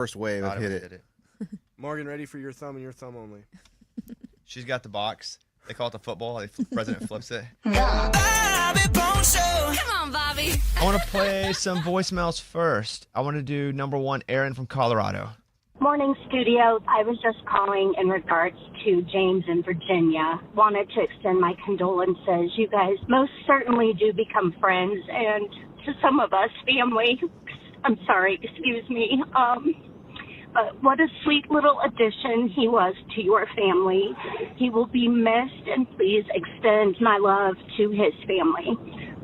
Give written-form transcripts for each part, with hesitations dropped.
First wave, I've hit Did it. Morgan, ready for your thumb and your thumb only. She's got the box. They call it the football. The president flips it. Come on, Bobby. I want to play some voicemails first. I want to do number one, Aaron from Colorado. Morning, studio. I was just calling in regards to James in Virginia. Wanted to extend my condolences. You guys most certainly do become friends, and to some of us, family. I'm sorry, excuse me. But what a sweet little addition he was to your family. He will be missed, and please extend my love to his family.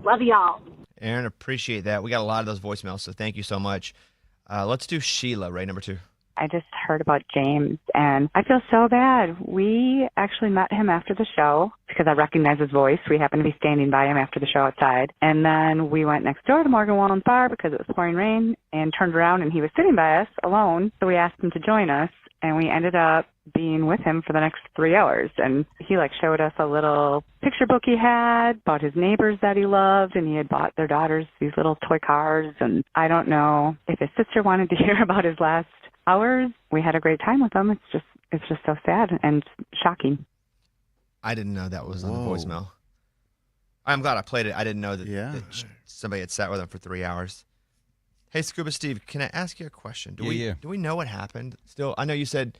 Love y'all. Aaron, appreciate that. We got a lot of those voicemails, so thank you so much. Let's do Sheila, right, number two. I just heard about James, and I feel so bad. We actually met him after the show because I recognized his voice. We happened to be standing by him after the show outside. And then we went next door to Morgan Wallen's bar because it was pouring rain and turned around, and he was sitting by us alone. So we asked him to join us, and we ended up being with him for the next 3 hours. And he showed us a little picture book he had about his neighbors that he loved, and he had bought their daughters these little toy cars. And I don't know if his sister wanted to hear about his last hours. We had a great time with him. It's just so sad and shocking. I didn't know that was on the voicemail. I'm glad I played it. I didn't know that somebody had sat with him for 3 hours. Hey, Scuba Steve, can I ask you a question? Do we know what happened still? I know you said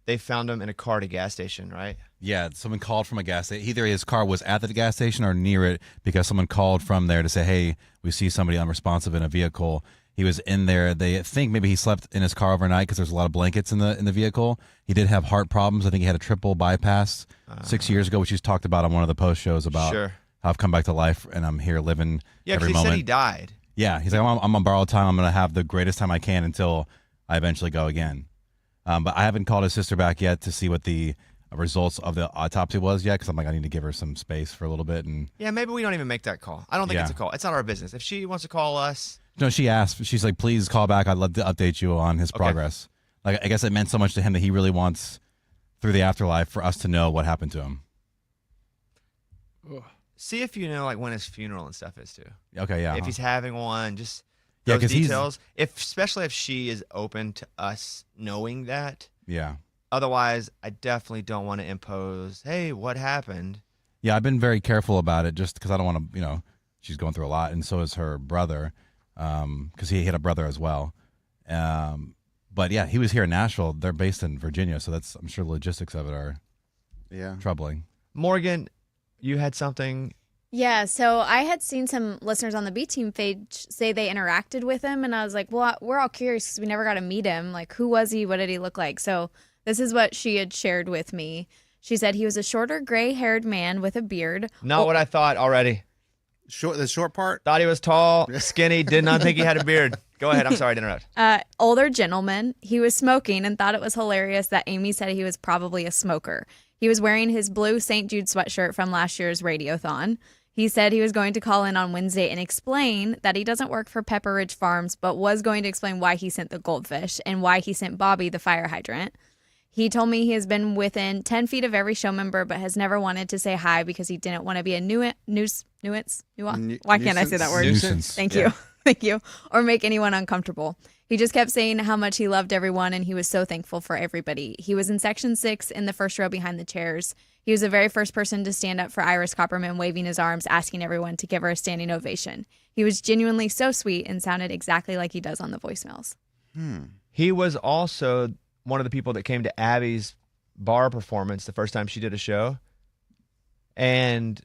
they found him in a car at a gas station, right? Yeah, someone called from a gas station. Either his car was at the gas station or near it because someone called from there to say, hey, we see somebody unresponsive in a vehicle. He was in there. They think maybe he slept in his car overnight because there's a lot of blankets in the vehicle. He did have heart problems. I think he had a triple bypass 6 years ago, which he's talked about on one of the post shows about how I've come back to life and I'm here living every moment. Yeah, because he said he died. Yeah, he's like, I'm on borrowed time. I'm going to have the greatest time I can until I eventually go again. But I haven't called his sister back yet to see what the results of the autopsy was yet because I'm like, I need to give her some space for a little bit. And yeah, maybe we don't even make that call. I don't think it's a call. It's not our business. If she wants to call us. No, she asked. She's like, please call back. I'd love to update you on his progress. Like, I guess it meant so much to him that he really wants, through the afterlife, for us to know what happened to him. See if you know when his funeral and stuff is too. Okay, yeah. If he's having one, just those details. Especially if she is open to us knowing that. Yeah. Otherwise, I definitely don't want to impose, hey, what happened? Yeah, I've been very careful about it just because I don't want to, she's going through a lot, and so is her brother. Because he had a brother as well. But yeah, he was here in Nashville. They're based in Virginia, so I'm sure the logistics of it are troubling. Morgan, you had something. Yeah, so I had seen some listeners on the B Team page say they interacted with him, and I was like, well, we're all curious because we never got to meet him. Like, who was he? What did he look like? So this is what she had shared with me. She said he was a shorter, gray-haired man with a beard. Not what I thought already. The short part? Thought he was tall, skinny, did not think he had a beard. Go ahead. I'm sorry to interrupt. Older gentleman. He was smoking and thought it was hilarious that Amy said he was probably a smoker. He was wearing his blue St. Jude sweatshirt from last year's Radiothon. He said he was going to call in on Wednesday and explain that he doesn't work for Pepper Ridge Farms, but was going to explain why he sent the goldfish and why he sent Bobby the fire hydrant. He told me he has been within 10 feet of every show member, but has never wanted to say hi because he didn't want to be a nuisance. Why can't I say that word? Nuisance. Thank you. Thank you. Or make anyone uncomfortable. He just kept saying how much he loved everyone, and he was so thankful for everybody. He was in section 6 in the first row behind the chairs. He was the very first person to stand up for Iris Copperman, waving his arms, asking everyone to give her a standing ovation. He was genuinely so sweet and sounded exactly like he does on the voicemails. He was also one of the people that came to Abby's bar performance the first time she did a show and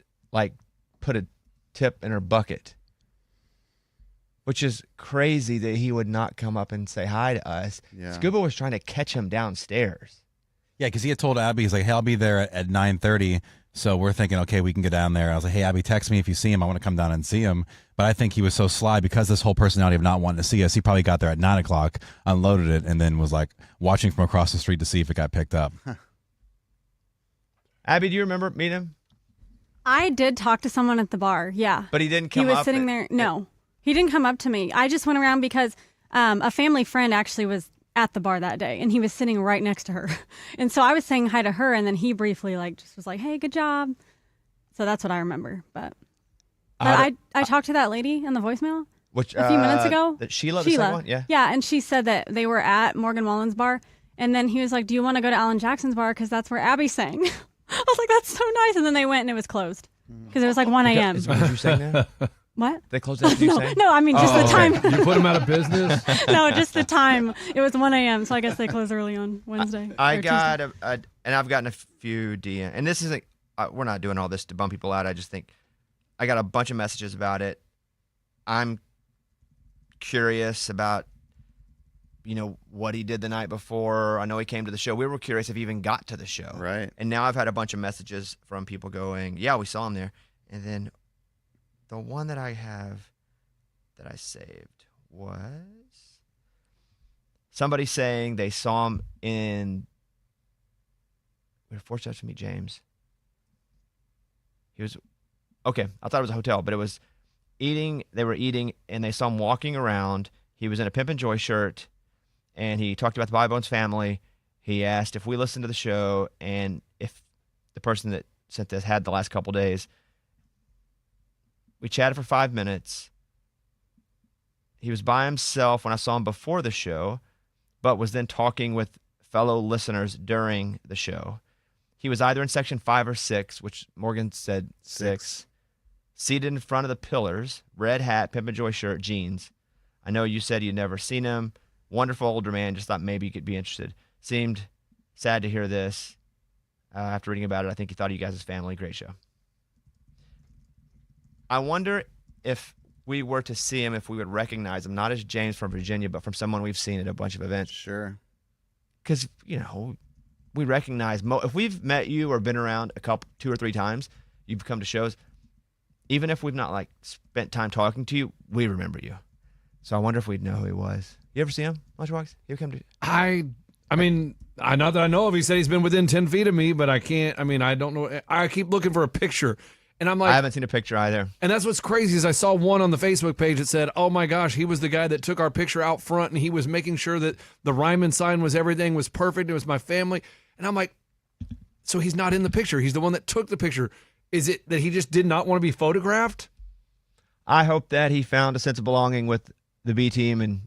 put a tip in her bucket, which is crazy that he would not come up and say hi to us. Yeah. Scuba was trying to catch him downstairs. Yeah, because he had told Abby, he's like, hey, I'll be there at 9:30. So we're thinking, okay, we can get down there. I was like, hey, Abby, text me if you see him. I want to come down and see him. But I think he was so sly because this whole personality of not wanting to see us. He probably got there at 9 o'clock, unloaded it, and then was watching from across the street to see if it got picked up. Abby, do you remember meeting him? I did talk to someone at the bar, yeah. But he didn't come up? He was sitting there. No, he didn't come up to me. I just went around because a family friend actually was at the bar that day, and he was sitting right next to her. And so I was saying hi to her, and then he briefly just was like, hey, good job. So that's what I remember. But I talked to that lady in the voicemail. Which a few minutes ago. Sheila, the second one? Yeah. Yeah, and she said that they were at Morgan Wallen's bar, and then he was like, do you want to go to Alan Jackson's bar? Because that's where Abby sang. I was like, that's so nice. And then they went, and it was closed. Because it was like 1 a.m. Is you saying that? What? They closed after you sang? No, I mean, just the time. You put them out of business? No, just the time. It was 1 a.m., so I guess they closed early on Wednesday. I or got Tuesday. and I've gotten a few DM, and this isn't. We're not doing all this to bum people out. I just think I got a bunch of messages about it. I'm curious about, what he did the night before. I know he came to the show. We were curious if he even got to the show. Right. And now I've had a bunch of messages from people going, yeah, we saw him there. And then the one that I have that I saved was somebody saying they saw him in. We were fortunate to meet James. He was okay. I thought it was a hotel, but it was eating. They were eating, and they saw him walking around. He was in a Pimp and Joy shirt, and he talked about the Bones family. He asked if we listened to the show, and if the person that sent this had the last couple days. We chatted for 5 minutes. He was by himself when I saw him before the show, but was then talking with fellow listeners during the show. He was either in section 5 or 6, which Morgan said 6. Seated in front of the pillars, red hat, Pimp and Joy shirt, jeans. I know you said you'd never seen him. Wonderful older man. Just thought maybe you could be interested. Seemed sad to hear this. After reading about it, I think he thought of you guys as family. Great show. I wonder if we were to see him, if we would recognize him, not as James from Virginia, but from someone we've seen at a bunch of events. Sure. Because, we recognize, if we've met you or been around 2 or 3 times, you've come to shows, even if we've not spent time talking to you, we remember you. So I wonder if we'd know who he was. You ever see him, Lunchbox? You ever come to? I mean, not that I know of. He said he's been within 10 feet of me, but I can't. I mean, I don't know. I keep looking for a picture. And I'm like, I haven't seen a picture either. And that's what's crazy is I saw one on the Facebook page that said, oh my gosh, he was the guy that took our picture out front, and he was making sure that the Ryman sign everything was perfect. It was my family. And I'm like, so he's not in the picture. He's the one that took the picture. Is it that he just did not want to be photographed? I hope that he found a sense of belonging with the B team and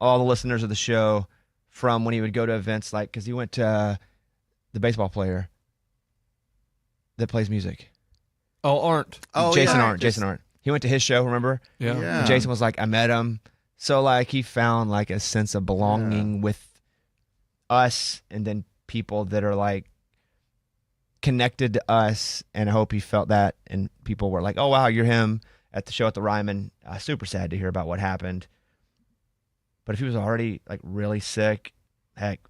all the listeners of the show from when he would go to events because he went to the baseball player that plays music. Oh, Arndt. Oh, Jason yeah. Arndt. Jason Arndt. He went to his show, remember? Yeah. And Jason was like, I met him. So he found a sense of belonging with us, and then people that are connected to us, and I hope he felt that, and people were like, oh wow, you're him at the show at the Ryman. Super sad to hear about what happened. But if he was already really sick, heck,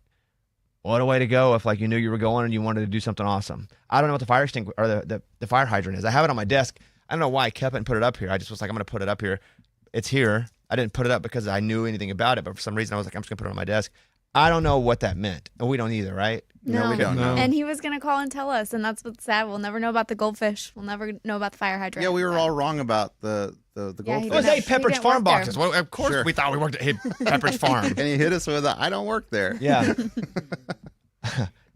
what a way to go if you knew you were going and you wanted to do something awesome. I don't know what the fire extinguisher or the fire hydrant is. I have it on my desk. I don't know why I kept it and put it up here. I just was like, I'm going to put it up here. It's here. I didn't put it up because I knew anything about it, but for some reason I was like, I'm just going to put it on my desk. I don't know what that meant. And we don't either, right? No, we don't know. And he was going to call and tell us, and that's what's sad. We'll never know about the goldfish. We'll never know about the fire hydrant. Yeah, we were all wrong about the Yeah, he goldfish. It was didn't- Hey Pepperidge didn't Farm work there. boxes. Well, of course Sure. we thought we worked at Hey Pepperidge Farm. And he hit us with I don't work there. Yeah.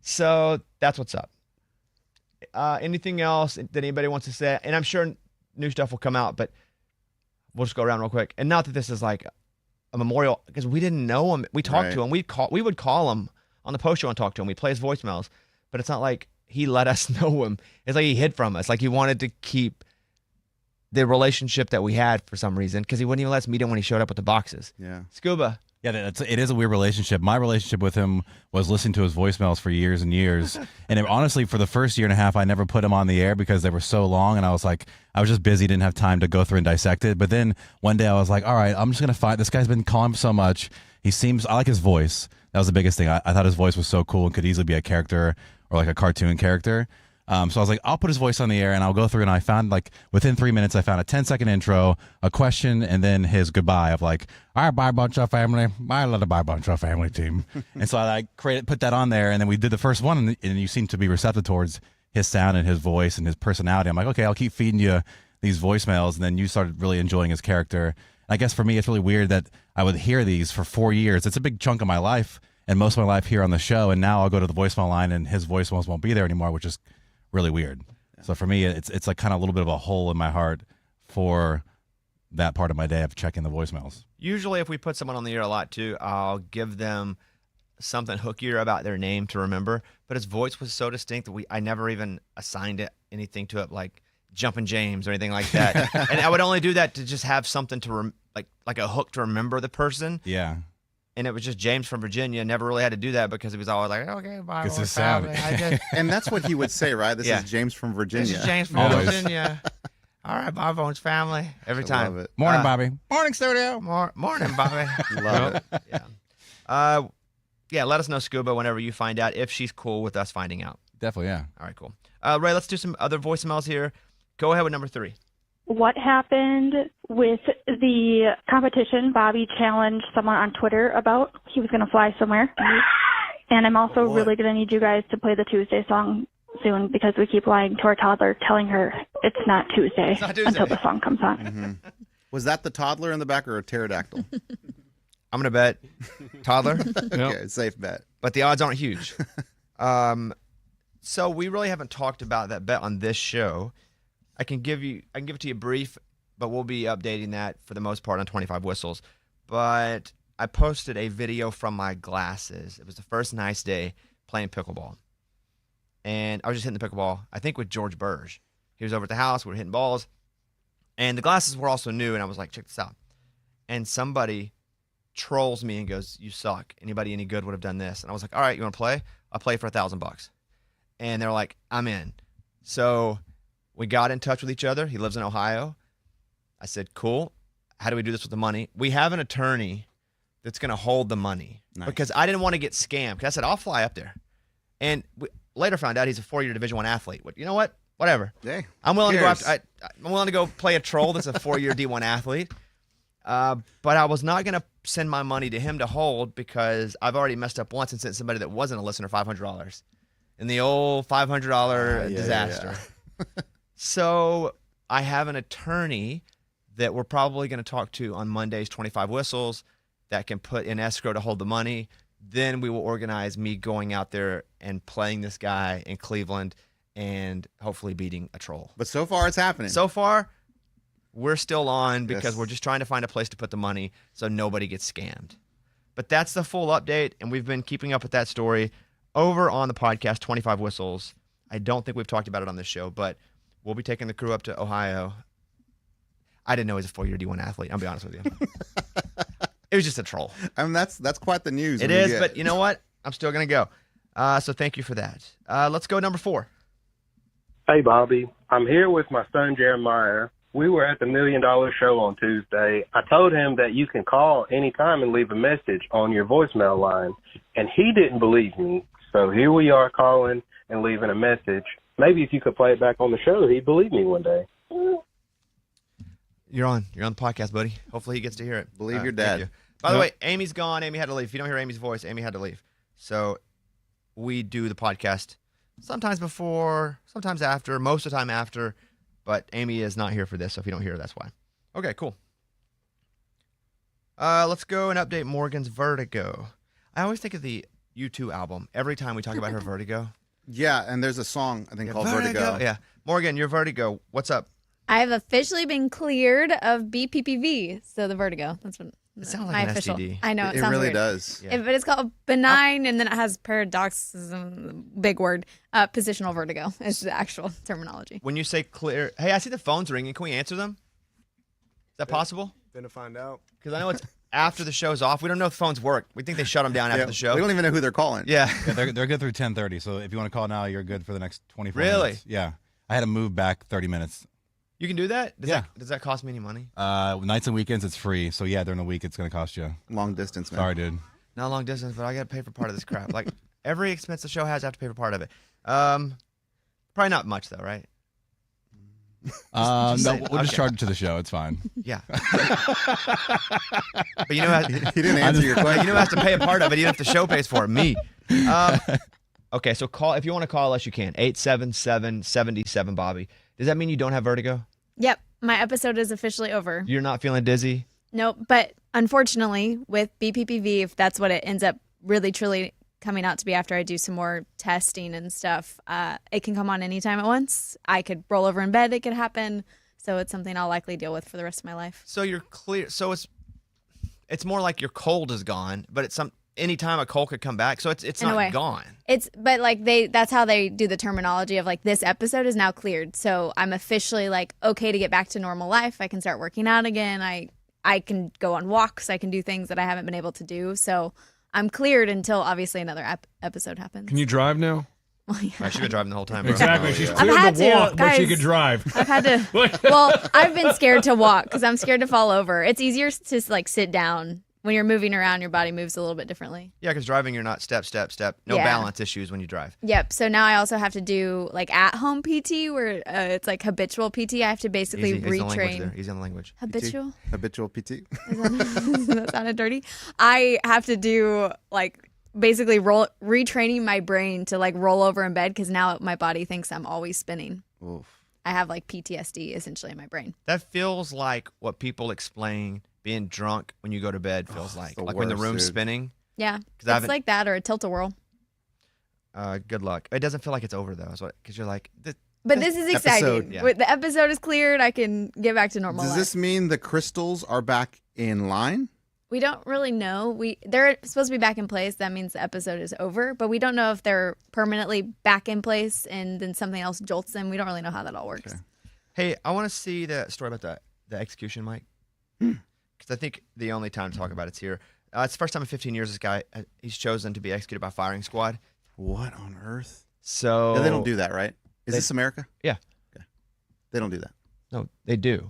So that's what's up. Anything else that anybody wants to say? And I'm sure new stuff will come out, but we'll just go around real quick. And not that this is a memorial, because we didn't know him. We talked to him. We would call him on the post show and talk to him. We play his voicemails, but it's not like he let us know him. It's like he hid from us. He wanted to keep the relationship that we had for some reason, because he wouldn't even let us meet him when he showed up with the boxes. Yeah. Scuba. Yeah, it is a weird relationship. My relationship with him was listening to his voicemails for years and years. And honestly, for the first year and a half, I never put him on the air because they were so long. And I was just busy, didn't have time to go through and dissect it. But then one day I was like, all right, I'm just going to find this guy's been calling so much. I like his voice. That was the biggest thing. I thought his voice was so cool and could easily be a character or a cartoon character. So I was like, I'll put his voice on the air and I'll go through, and I found within 3 minutes, I found a 10-second intro, a question, and then his goodbye of all right, bye bunch of family, bye little bye bunch of family team. And so I put that on there, and then we did the first one, and you seemed to be receptive towards his sound and his voice and his personality. I'm like, okay, I'll keep feeding you these voicemails, and then you started really enjoying his character. I guess for me, it's really weird that I would hear these for 4 years. It's a big chunk of my life and most of my life here on the show, and now I'll go to the voicemail line and his voicemails won't be there anymore, which is really weird. So for me, it's kind of a little bit of a hole in my heart for that part of my day of checking the voicemails. Usually, if we put someone on the air a lot too, I'll give them something hookier about their name to remember. But his voice was so distinct that I never even assigned anything to it, like Jumpin' James or anything like that. And I would only do that to just have something to like a hook to remember the person. Yeah. And it was just James from Virginia. Never really had to do that because he was always like, okay, bye. It's his sound. And that's what he would say, right? This Yeah. is James from Virginia. This is James from Always. Virginia. All right, Bob Bones family. Every I time. love it. Morning, Bobby. Morning, studio. Morning, Bobby. Love it. Yeah. Yeah, let us know, Scuba, whenever you find out if she's cool with us finding out. Definitely, yeah. All right, cool. Ray, let's do some other voicemails here. Go ahead with number 3. What happened with the competition Bobby challenged someone on Twitter about? He was going to fly somewhere. And I'm also really going to need you guys to play the Tuesday song soon because we keep lying to our toddler, telling her it's not Tuesday, until the song comes on. Mm-hmm. Was that the toddler in the back or a pterodactyl? I'm going to bet toddler. Okay, safe bet. But the odds aren't huge. So we really haven't talked about that bet on this show. I can give it to you brief, but we'll be updating that for the most part on 25 Whistles. But I posted a video from my glasses. It was the first nice day playing pickleball. And I was just hitting the pickleball, I think with George Burge. He was over at the house, we were hitting balls. And the glasses were also new, and I was like, check this out. And somebody trolls me and goes, you suck. Anybody any good would have done this. And I was like, all right, you want to play? I'll play for $1,000. And they're like, I'm in. So we got in touch with each other. He lives in Ohio. I said, cool. How do we do this with the money? We have an attorney that's going to hold the money. Nice. Because I didn't want to get scammed. Because I said, I'll fly up there. And we later found out he's a 4-year Division I athlete. You know what? Whatever. Hey, I'm willing to go after, I'm willing to go play a troll that's a 4-year D1 athlete. But I was not going to send my money to him to hold because I've already messed up once and sent somebody that wasn't a listener $500 in the old $500 disaster. Yeah. So I have an attorney that we're probably going to talk to on Monday's 25 Whistles that can put in escrow to hold the money. Then we will organize me going out there and playing this guy in Cleveland and hopefully beating a troll. But so far it's happening. So far, we're still on because Yes. we're just trying to find a place to put the money so nobody gets scammed. But that's the full update, and we've been keeping up with that story over on the podcast, 25 Whistles. I don't think we've talked about it on this show, but we'll be taking the crew up to Ohio. I didn't know he was a 4-year D1 athlete. I'll be honest with you. It was just a troll. I mean, that's quite the news. It is, but you know what? I'm still going to go. So thank you for that. Let's go number 4. Hey, Bobby. I'm here with my son, Jeremiah. We were at the $1 Million Show on Tuesday. I told him that you can call anytime and leave a message on your voicemail line, and he didn't believe me. So here we are calling and leaving a message. Maybe if you could play it back on the show, he'd believe me one day. You're on the podcast, buddy. Hopefully he gets to hear it. Believe your thank dad. you. By the way, Amy's gone. Amy had to leave. If you don't hear Amy's voice, Amy had to leave. So we do the podcast sometimes before, sometimes after, most of the time after. But Amy is not here for this, so if you don't hear her, that's why. Okay, cool. Let's go and update Morgan's Vertigo. I always think of the U2 album every time we talk about her Vertigo. Yeah, and there's a song, I think, called Vertigo. Yeah. Morgan, your Vertigo, what's up? I have officially been cleared of BPPV, so the vertigo. That's what It sounds like my an official. STD. I know it, It sounds really weird. does. Yeah. But it's called benign, and then it has paradoxism, big word. Positional vertigo is the actual terminology. When you say clear, hey, I see the phones ringing. Can we answer them? Is that possible? Then to find out. Because I know it's after the show's off. We don't know if phones work. We think they shut them down after Yeah, the show. we don't even know who they're calling. Yeah. Yeah, they're good through 10:30. So if you want to call now, you're good for the next 24 Really? minutes. Yeah. I had to move back 30 minutes. You can do that? Yeah. Does that cost me any money? Nights and weekends, it's free. So yeah, during the week, it's going to cost you. Long distance, man. Sorry, dude. Not long distance, but I got to pay for part of this crap. Like every expense the show has, I have to pay for part of it. Probably not much though, right? No, saying. we'll just Okay. charge it to the show. It's fine. Yeah. But you know, He didn't answer your question. you know, who has to pay a part of it, even if the show pays for it. Me. Okay, so call if you want to call us, you can 877-77 Bobby. Does that mean you don't have vertigo? Yep, my episode is officially over. You're not feeling dizzy? Nope, but unfortunately, with BPPV, if that's what it ends up really truly coming out to be after I do some more testing and stuff, it can come on anytime at once. I could roll over in bed, it could happen. So it's something I'll likely deal with for the rest of my life. So you're clear. So it's more like your cold is gone, but it's anytime a cold could come back. So it's In a way. not gone. But like that's how they do the terminology of like this episode is now cleared. So I'm officially like okay to get back to normal life. I can start working out again. I can go on walks. I can do things that I haven't been able to do. So I'm cleared until obviously another episode happens. Can you drive now? Well, yeah. She's been driving the whole time. Bro. Exactly. Oh, She's yeah. cleared had to to, walk, but she guys. could drive. I've had to. Well, I've been scared to walk because I'm scared to fall over. It's easier to like sit down. When you're moving around, your body moves a little bit differently. Yeah, because driving, you're not step. No Yeah. balance issues when you drive. Yep. So now I also have to do like at-home PT where it's like habitual PT. I have to basically Easy on the language retrain. there. Easy on the language. Habitual? Habitual PT. That sounded dirty. I have to do like basically retraining my brain to like roll over in bed because now my body thinks I'm always spinning. Oof. I have like PTSD essentially in my brain. That feels like what people explain being drunk when you go to bed feels like. the Like when the worst, room's dude. spinning. Yeah. I It's haven't- like that or a tilt-a-whirl. Good luck. It doesn't feel like it's over though. Because you're like, But this is exciting. episode- Yeah. The episode is cleared. I can get back to normal Does life. this mean the crystals are back in line? We don't really know. They're supposed to be back in place. That means the episode is over, but we don't know if they're permanently back in place and then something else jolts them. We don't really know how that all works. Okay. hey, I want to see the story about the execution, Mike. Because I think the only time to talk about it's here. It's the first time in 15 years this guy, he's chosen to be executed by firing squad. What on earth? So Yeah, they don't do that, right? Is They- this America? Yeah. Okay. They don't do that. No, they do.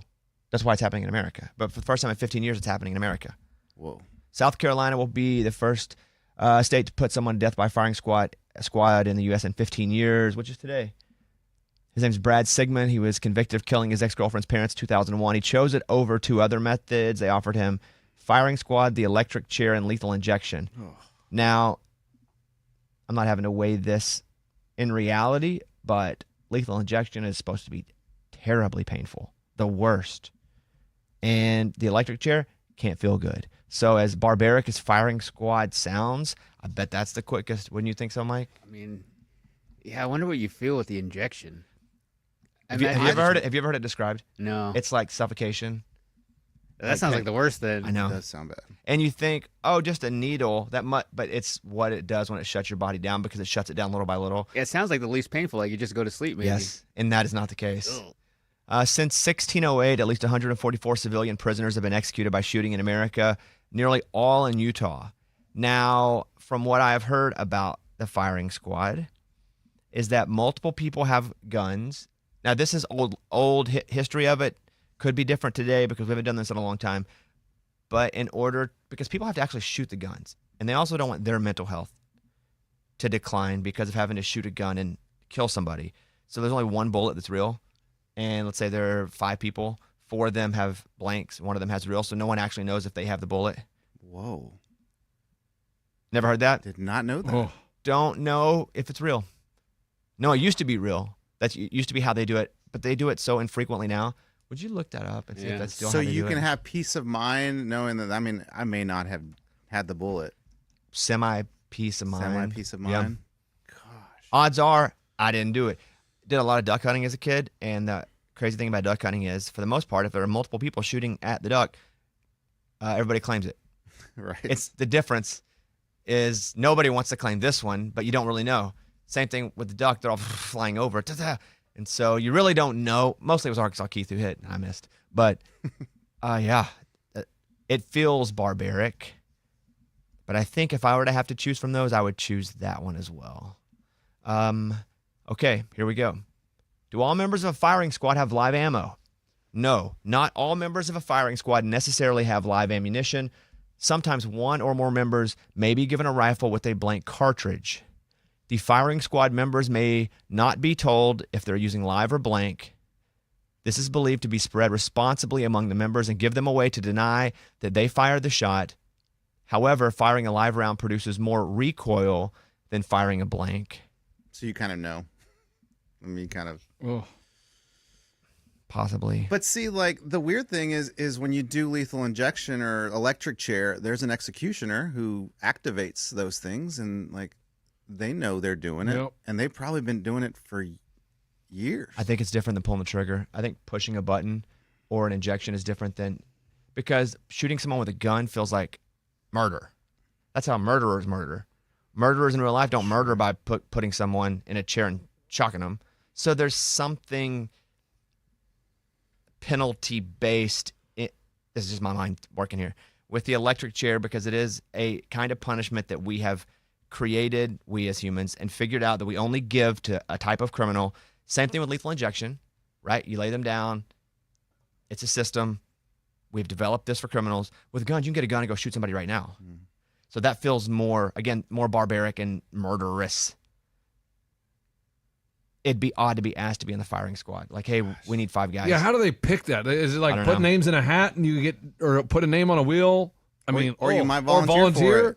That's why it's happening in America. But for the first time in 15 years, it's happening in America. Whoa. South Carolina will be the first state to put someone to death by firing squad in the U.S. in 15 years, which is today. His name's Brad Sigmund. He was convicted of killing his ex-girlfriend's parents in 2001. He chose it over two other methods. They offered him firing squad, the electric chair, and lethal injection. Now, I'm not having to weigh this in reality, but lethal injection is supposed to be terribly painful, the worst. And the electric chair can't feel good. So as barbaric as firing squad sounds, I bet that's the quickest. Wouldn't you think so, Mike? I mean, yeah, I wonder what you feel with the injection. Have you ever heard it? Have you ever heard it described? No. It's like suffocation. That sounds like the worst then. I know. It does sound bad. And you think, oh, just a needle. But it's what it does when it shuts your body down because it shuts it down little by little. Yeah, it sounds like the least painful. Like you just go to sleep, maybe. Yes, and that is not the case. Since 1608, at least 144 civilian prisoners have been executed by shooting in America, nearly all in Utah. Now, from what I have heard about the firing squad, is that multiple people have guns. Now, this is old history of it. Could be different today because we haven't done this in a long time. But because people have to actually shoot the guns, and they also don't want their mental health to decline because of having to shoot a gun and kill somebody. So there's only one bullet that's real. And let's say there are 5 people, 4 of them have blanks, 1 of them has real, so no one actually knows if they have the bullet. Whoa. Never heard that? Did not know that. Oh. Don't know if it's real. No, it used to be real. That used to be how they do it, but they do it so infrequently now. Would you look that up and see if that's still So how they you do can it? have peace of mind knowing that, I mean, I may not have had the bullet. Semi-peace of mind. Semi-peace of Yeah. mind. Odds are I didn't do it. Did a lot of duck hunting as a kid, and the crazy thing about duck hunting is, for the most part, if there are multiple people shooting at the duck, everybody claims it. Right. It's the difference is nobody wants to claim this one, but you don't really know. Same thing with the duck; they're all flying over, and so you really don't know. Mostly it was Arkansas Keith who hit, and I missed. But yeah, it feels barbaric. But I think if I were to have to choose from those, I would choose that one as well. Okay, here we go. Do all members of a firing squad have live ammo? No, not all members of a firing squad necessarily have live ammunition. Sometimes one or more members may be given a rifle with a blank cartridge. The firing squad members may not be told if they're using live or blank. This is believed to be spread responsibly among the members and give them a way to deny that they fired the shot. However, firing a live round produces more recoil than firing a blank. So you kind of know. I mean, kind of. Oh. Possibly. But see, like, the weird thing is when you do lethal injection or electric chair, there's an executioner who activates those things, and like they know they're doing it, Yep. and they've probably been doing it for Years. I think it's different than pulling the trigger. I think pushing a button or an injection is different than, because shooting someone with a gun feels like murder. That's how murderers murder. Murderers in real life don't murder by putting someone in a chair and shocking them. So there's something penalty-based. This is just my mind working here. With the electric chair, because it is a kind of punishment that we have created, we as humans, and figured out that we only give to a type of criminal. Same thing with lethal injection, right? You lay them down. It's a system. We've developed this for criminals. With guns, you can get a gun and go shoot somebody right now. So that feels more barbaric and murderous. It'd be odd to be asked to be in the firing squad. Like, hey, we need 5 guys. Yeah, how do they pick that? Is it I like don't put know. names in a hat and you get, or put a name on a wheel? Or you might volunteer for it.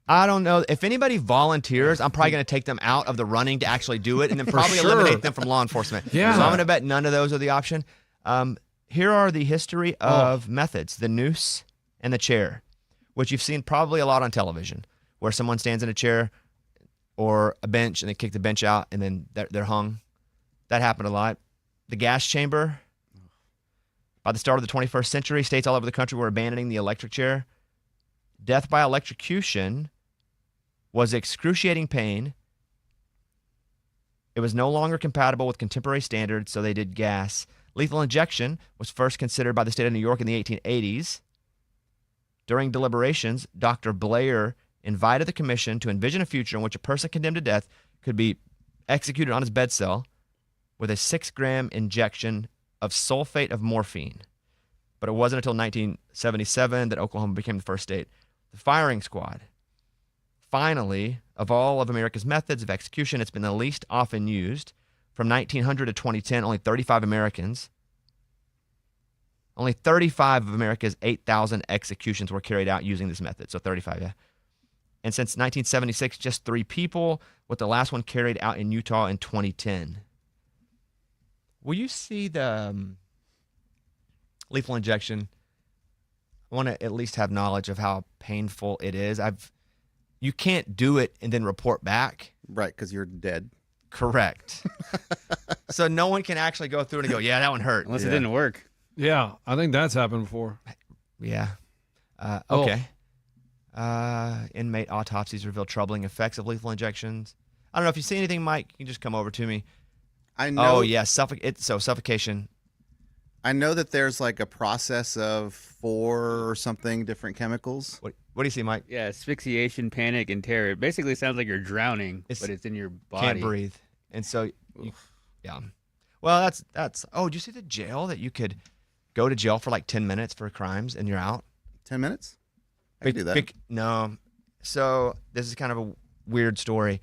I don't know. If anybody volunteers, I'm probably going to take them out of the running to actually do it and then probably eliminate them from law enforcement. Yeah. So I'm going to bet none of those are the option. Here are the history of methods: the noose and the chair, which you've seen probably a lot on television, where someone stands in a chair or a bench and they kick the bench out and then they're hung. That happened a lot. The gas chamber. By the start of the 21st century, states all over the country were abandoning the electric chair. Death by electrocution was excruciating pain. It was no longer compatible with contemporary standards, so they did gas. Lethal injection was first considered by the state of New York in the 1880s. During deliberations, Dr. Blair invited the commission to envision a future in which a person condemned to death could be executed on his bed cell with a 6-gram injection of sulfate of morphine. But it wasn't until 1977 that Oklahoma became the first state. The firing squad. Finally, of all of America's methods of execution, it's been the least often used. From 1900 to 2010, only 35 Americans. Only 35 of America's 8,000 executions were carried out using this method. So 35, yeah. And since 1976, just 3 people, with the last one carried out in Utah in 2010. Will you see the lethal injection? I want to at least have knowledge of how painful it is. You can't do it and then report back. Right, because you're dead. Correct. So no one can actually go through and go, yeah, that one hurt. Unless it didn't work. Yeah, I think that's happened before. Yeah. Okay. Inmate autopsies reveal troubling effects of lethal injections. I don't know if you see anything, Mike. You can just come over to me. I know. Oh yeah, suffocation. I know that there's like a process of 4 or something different chemicals. What do you see, Mike? Yeah, asphyxiation, panic, and terror. It basically sounds like you're drowning, but it's in your body. Can't breathe, and so yeah. Well, that's. Oh, did you see the jail that you could go to jail for like 10 minutes for crimes and you're out? 10 minutes? I can do that. No. So this is kind of a weird story.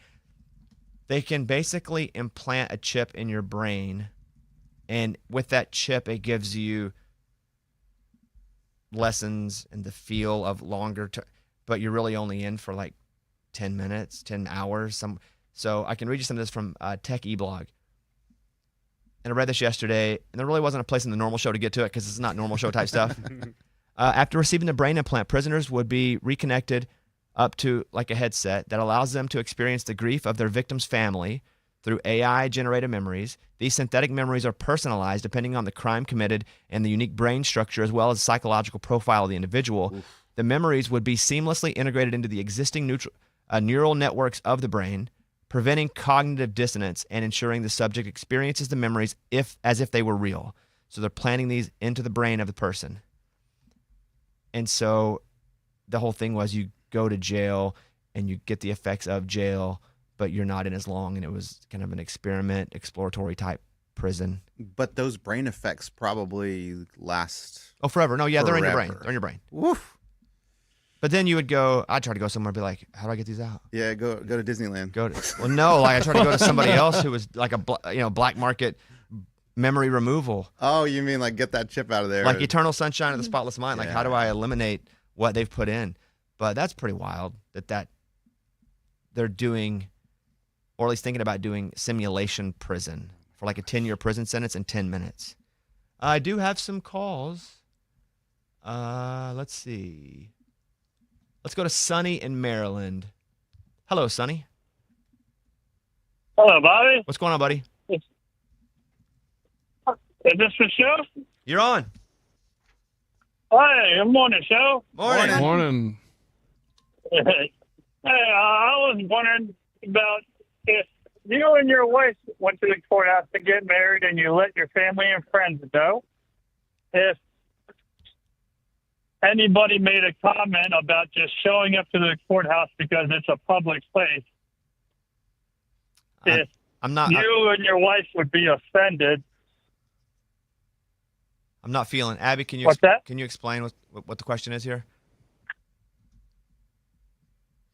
They can basically implant a chip in your brain, and with that chip, it gives you lessons and the feel of longer term, but you're really only in for like 10 minutes, 10 hours. So I can read you some of this from Tech E-Blog. And I read this yesterday, and there really wasn't a place in the normal show to get to it because it's not normal show type stuff. After receiving the brain implant, prisoners would be reconnected up to like a headset that allows them to experience the grief of their victim's family through AI-generated memories. These synthetic memories are personalized depending on the crime committed and the unique brain structure as well as the psychological profile of the individual. Oof. The memories would be seamlessly integrated into the existing neural networks of the brain, preventing cognitive dissonance and ensuring the subject experiences the memories as if they were real. So they're planting these into the brain of the person. And so the whole thing was you go to jail and you get the effects of jail, but you're not in as long. And it was kind of an experiment, exploratory type prison. But those brain effects probably last. Oh, forever. No, yeah, forever. They're in your brain. They're in your brain. Woof. But then you would go, I'd try to go somewhere and be like, how do I get these out? Yeah, go to Disneyland. Well, no, like I try to go to somebody else who was like a black market memory removal. Oh, you mean like get that chip out of there? Like Eternal Sunshine of the Spotless Mind. Like how do I eliminate what they've put in? But that's pretty wild that they're doing, or at least thinking about doing simulation prison for like a 10-year prison sentence in 10 minutes. I do have some calls. Let's see. Let's go to Sonny in Maryland. Hello, Sonny. Hello, Bobby. What's going on, buddy? Is this the show? You're on. Hey, good morning, show. Morning. Morning. Hey, I was wondering about if you and your wife went to the courthouse to get married and you let your family and friends know, if anybody made a comment about just showing up to the courthouse because it's a public place, if I'm not. you and your wife would be offended. I'm not feeling. Abby, can you What's that? Can you explain what the question is here?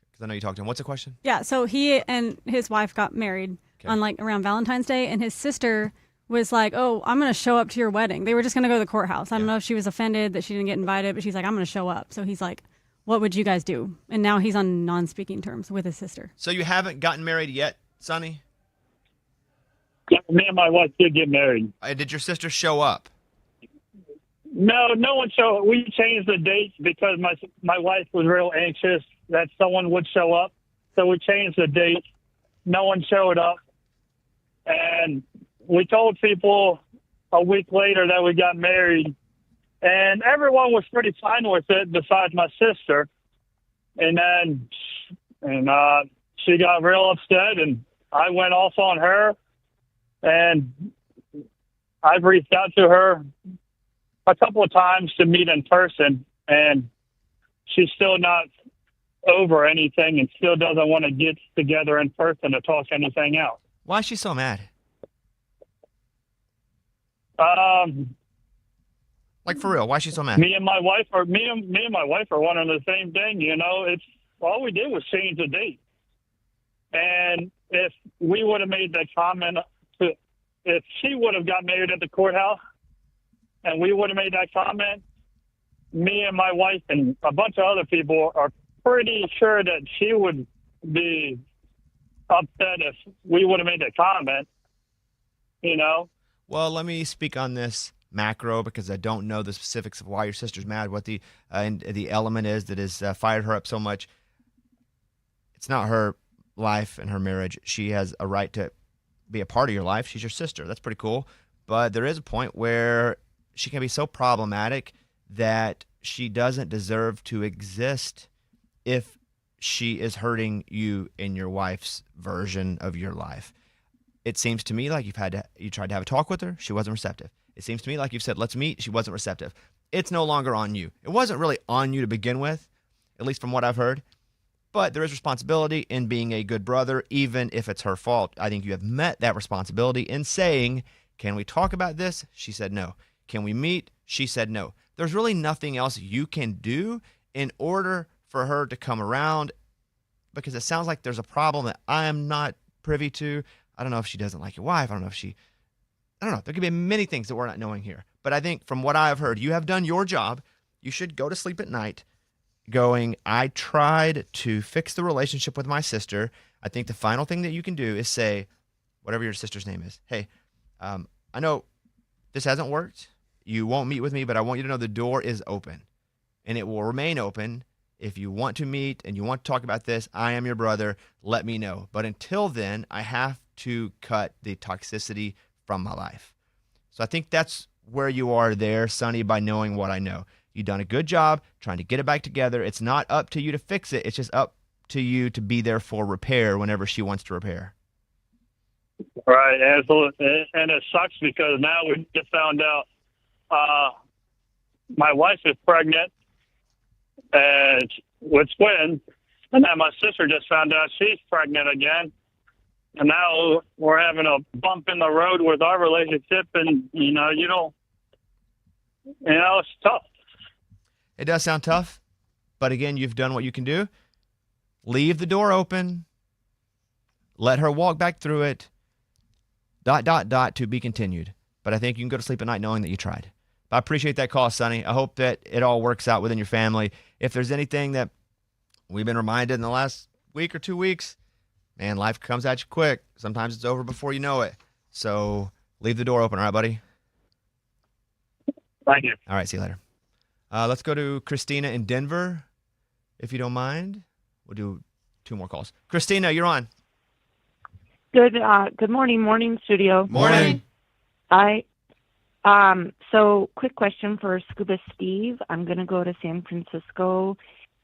Because I know you talked to him. What's the question? Yeah, so he and his wife got married on like around Valentine's Day, and his sister was like, "Oh, I'm going to show up to your wedding." They were just going to go to the courthouse. I don't know if she was offended that she didn't get invited, but she's like, "I'm going to show up." So he's like, "What would you guys do?" And now he's on non-speaking terms with his sister. So you haven't gotten married yet, Sonny? Me and my wife did get married. Did your sister show up? No one showed. We changed the dates because my wife was real anxious that someone would show up. So we changed the date. No one showed up. And we told people a week later that we got married. And everyone was pretty fine with it besides my sister. And then she got real upset, and I went off on her. And I've reached out to her a couple of times to meet in person, and she's still not over anything and still doesn't want to get together in person to talk anything out. Why is she so mad? Like for real, why is she so mad? Me and my wife are one and the same thing. You know, it's all we did was change the date. And if we would have made that comment, if she would have got married at the courthouse, and we would have made that comment, me and my wife and a bunch of other people are pretty sure that she would be upset if we would have made that comment, you know? Well, let me speak on this macro because I don't know the specifics of why your sister's mad, what the element is that has fired her up so much. It's not her life and her marriage. She has a right to be a part of your life. She's your sister. That's pretty cool. But there is a point where she can be so problematic that she doesn't deserve to exist if she is hurting you in your wife's version of your life. It seems to me like you tried to have a talk with her. She wasn't receptive. It seems to me like you've said, let's meet. She wasn't receptive. It's no longer on you. It wasn't really on you to begin with, at least from what I've heard. But there is responsibility in being a good brother, even if it's her fault. I think you have met that responsibility in saying, can we talk about this? She said no. Can we meet? She said no. There's really nothing else you can do in order for her to come around, because it sounds like there's a problem that I am not privy to. I don't know if she doesn't like your wife. I don't know. There could be many things that we're not knowing here. But I think from what I've heard, you have done your job. You should go to sleep at night going, I tried to fix the relationship with my sister. I think the final thing that you can do is say, whatever your sister's name is, hey, I know this hasn't worked. You won't meet with me, but I want you to know the door is open, and it will remain open. If you want to meet and you want to talk about this, I am your brother. Let me know. But until then, I have to cut the toxicity from my life. So I think that's where you are there, Sonny, by knowing what I know. You've done a good job trying to get it back together. It's not up to you to fix it. It's just up to you to be there for repair whenever she wants to repair. Right, absolutely. And it sucks because now we just found out my wife is pregnant and with twins, and then my sister just found out she's pregnant again. And now we're having a bump in the road with our relationship, and it's tough. It does sound tough, but again, you've done what you can do. Leave the door open. Let her walk back through it. ... to be continued. But I think you can go to sleep at night knowing that you tried. But I appreciate that call, Sonny. I hope that it all works out within your family. If there's anything that we've been reminded in the last week or 2 weeks, man, life comes at you quick. Sometimes it's over before you know it. So leave the door open, all right, buddy? Thank you. All right, see you later. Let's go to Christina in Denver, if you don't mind. We'll do 2 more calls. Christina, you're on. Good morning, studio. Morning. So quick question for Scuba Steve. I'm going to go to San Francisco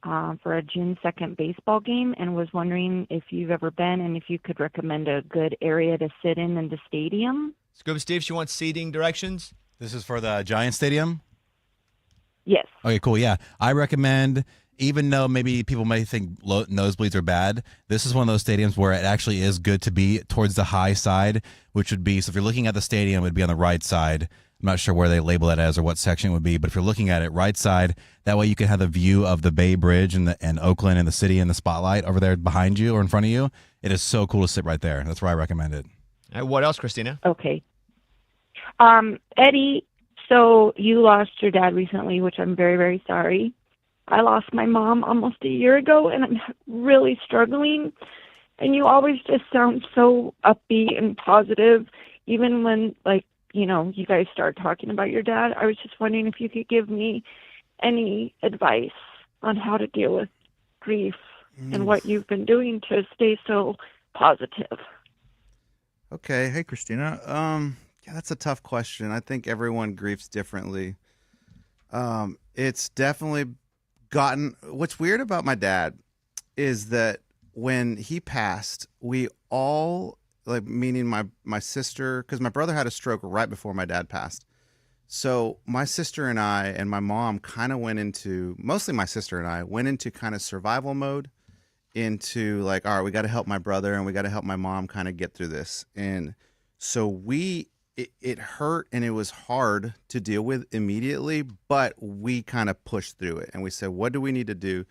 for a June 2nd baseball game and was wondering if you've ever been and if you could recommend a good area to sit in the stadium. Scuba Steve, she wants seating directions. This is for the Giant Stadium? Yes. Okay, cool. Yeah. I recommend, even though maybe people may think nosebleeds are bad, this is one of those stadiums where it actually is good to be towards the high side, which would be, so if you're looking at the stadium, it would be on the right side. I'm not sure where they label that as or what section it would be, but if you're looking at it, right side, that way you can have the view of the Bay Bridge and Oakland and the city and the spotlight over there behind you or in front of you. It is so cool to sit right there. That's where I recommend it. What else, Christina? Okay. Eddie, so you lost your dad recently, which I'm very, very sorry. I lost my mom almost a year ago, and I'm really struggling. And you always just sound so upbeat and positive, even when, like, you know, you guys start talking about your dad. I was just wondering if you could give me any advice on how to deal with grief and what you've been doing to stay so positive. Okay. Hey, Christina. Yeah, that's a tough question. I think everyone grieves differently. It's definitely gotten, what's weird about my dad is that when he passed, we all, like, meaning my sister, because my brother had a stroke right before my dad passed. So my sister and I and my mom kind of went into, mostly my sister and I, went into kind of survival mode, into like, all right, we got to help my brother and we got to help my mom kind of get through this. And so it hurt and it was hard to deal with immediately, but we kind of pushed through it. And we said, what do we need to do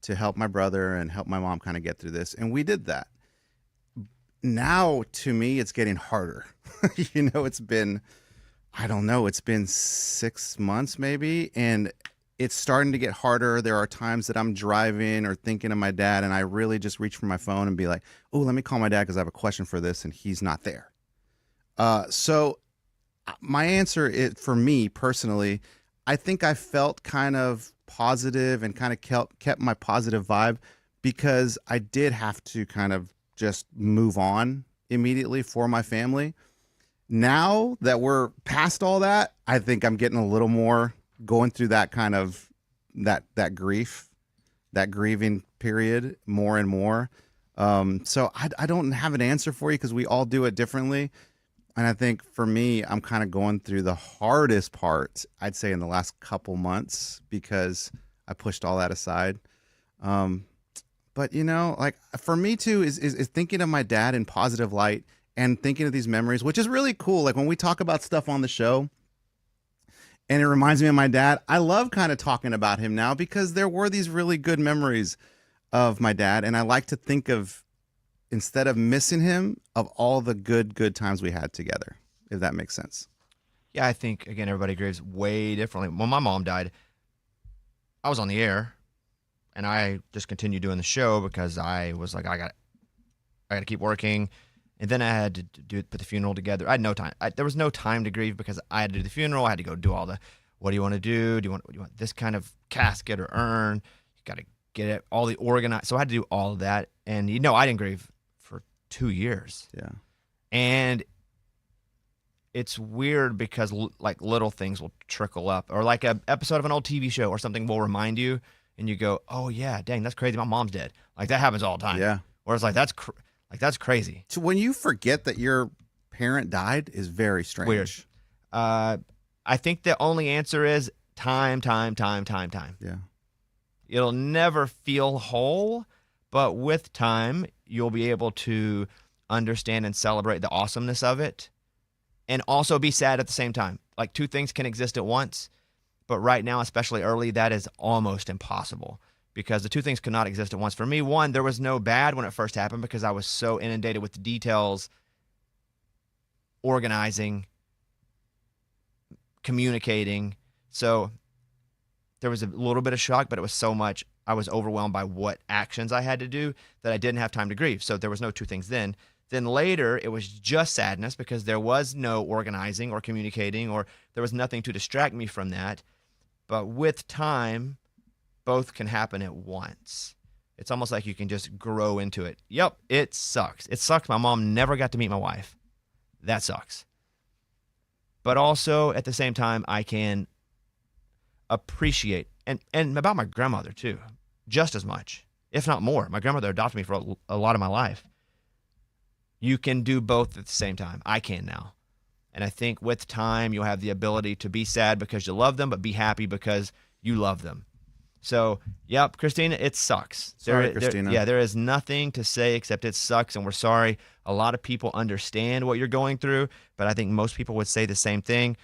to help my brother and help my mom kind of get through this? And we did that. Now, to me, it's getting harder. It's been, I don't know, it's been 6 months maybe, and it's starting to get harder. There are times that I'm driving or thinking of my dad, and I really just reach for my phone and be like, oh, let me call my dad because I have a question for this, and he's not there. So my answer is, for me personally, I think I felt kind of positive and kind of kept my positive vibe because I did have to kind of just move on immediately for my family. Now that we're past all that, I think I'm getting a little more going through that kind of that grief, that grieving period more and more. So I don't have an answer for you because we all do it differently. And I think for me, I'm kind of going through the hardest part, I'd say, in the last couple months because I pushed all that aside. But, like for me, too, is thinking of my dad in positive light and thinking of these memories, which is really cool. Like when we talk about stuff on the show and it reminds me of my dad, I love kind of talking about him now because there were these really good memories of my dad. And I like to think of, instead of missing him, of all the good times we had together, if that makes sense. Yeah, I think, again, everybody grieves way differently. When my mom died, I was on the air, and I just continued doing the show because I was like, I got to keep working. And then I had to put the funeral together. I had no time. There was no time to grieve because I had to do the funeral. I had to go do all the, what do you want to do? Do you want this kind of casket or urn? You got to get it, all the organized. So I had to do all of that. And, I didn't grieve for 2 years. Yeah. And it's weird because like little things will trickle up, or like an episode of an old TV show or something will remind you, and you go, "Oh yeah, dang, that's crazy. My mom's dead." Like that happens all the time. Yeah. Whereas like that's crazy. So when you forget that your parent died is very strange. Weird. I think the only answer is time. Yeah. It'll never feel whole, but with time, you'll be able to understand and celebrate the awesomeness of it. And also be sad at the same time. Like two things can exist at once, but right now, especially early, that is almost impossible because the two things cannot exist at once. For me, one, there was no bad when it first happened because I was so inundated with the details, organizing, communicating. So there was a little bit of shock, but it was so much. I was overwhelmed by what actions I had to do that I didn't have time to grieve. So there was no two things then. Then later, it was just sadness because there was no organizing or communicating, or there was nothing to distract me from that. But with time, both can happen at once. It's almost like you can just grow into it. Yep, it sucks. It sucks. My mom never got to meet my wife. That sucks. but also at the same time, I can appreciate, and about my grandmother too, just as much, if not more. My grandmother adopted me for a lot of my life. You can do both at the same time. I can now. And I think with time, you'll have the ability to be sad because you love them, but be happy because you love them. So, yep, Christina, it sucks. Sorry, Christina. There is nothing to say except it sucks, and we're sorry. A lot of people understand what you're going through, but I think most people would say the same thing,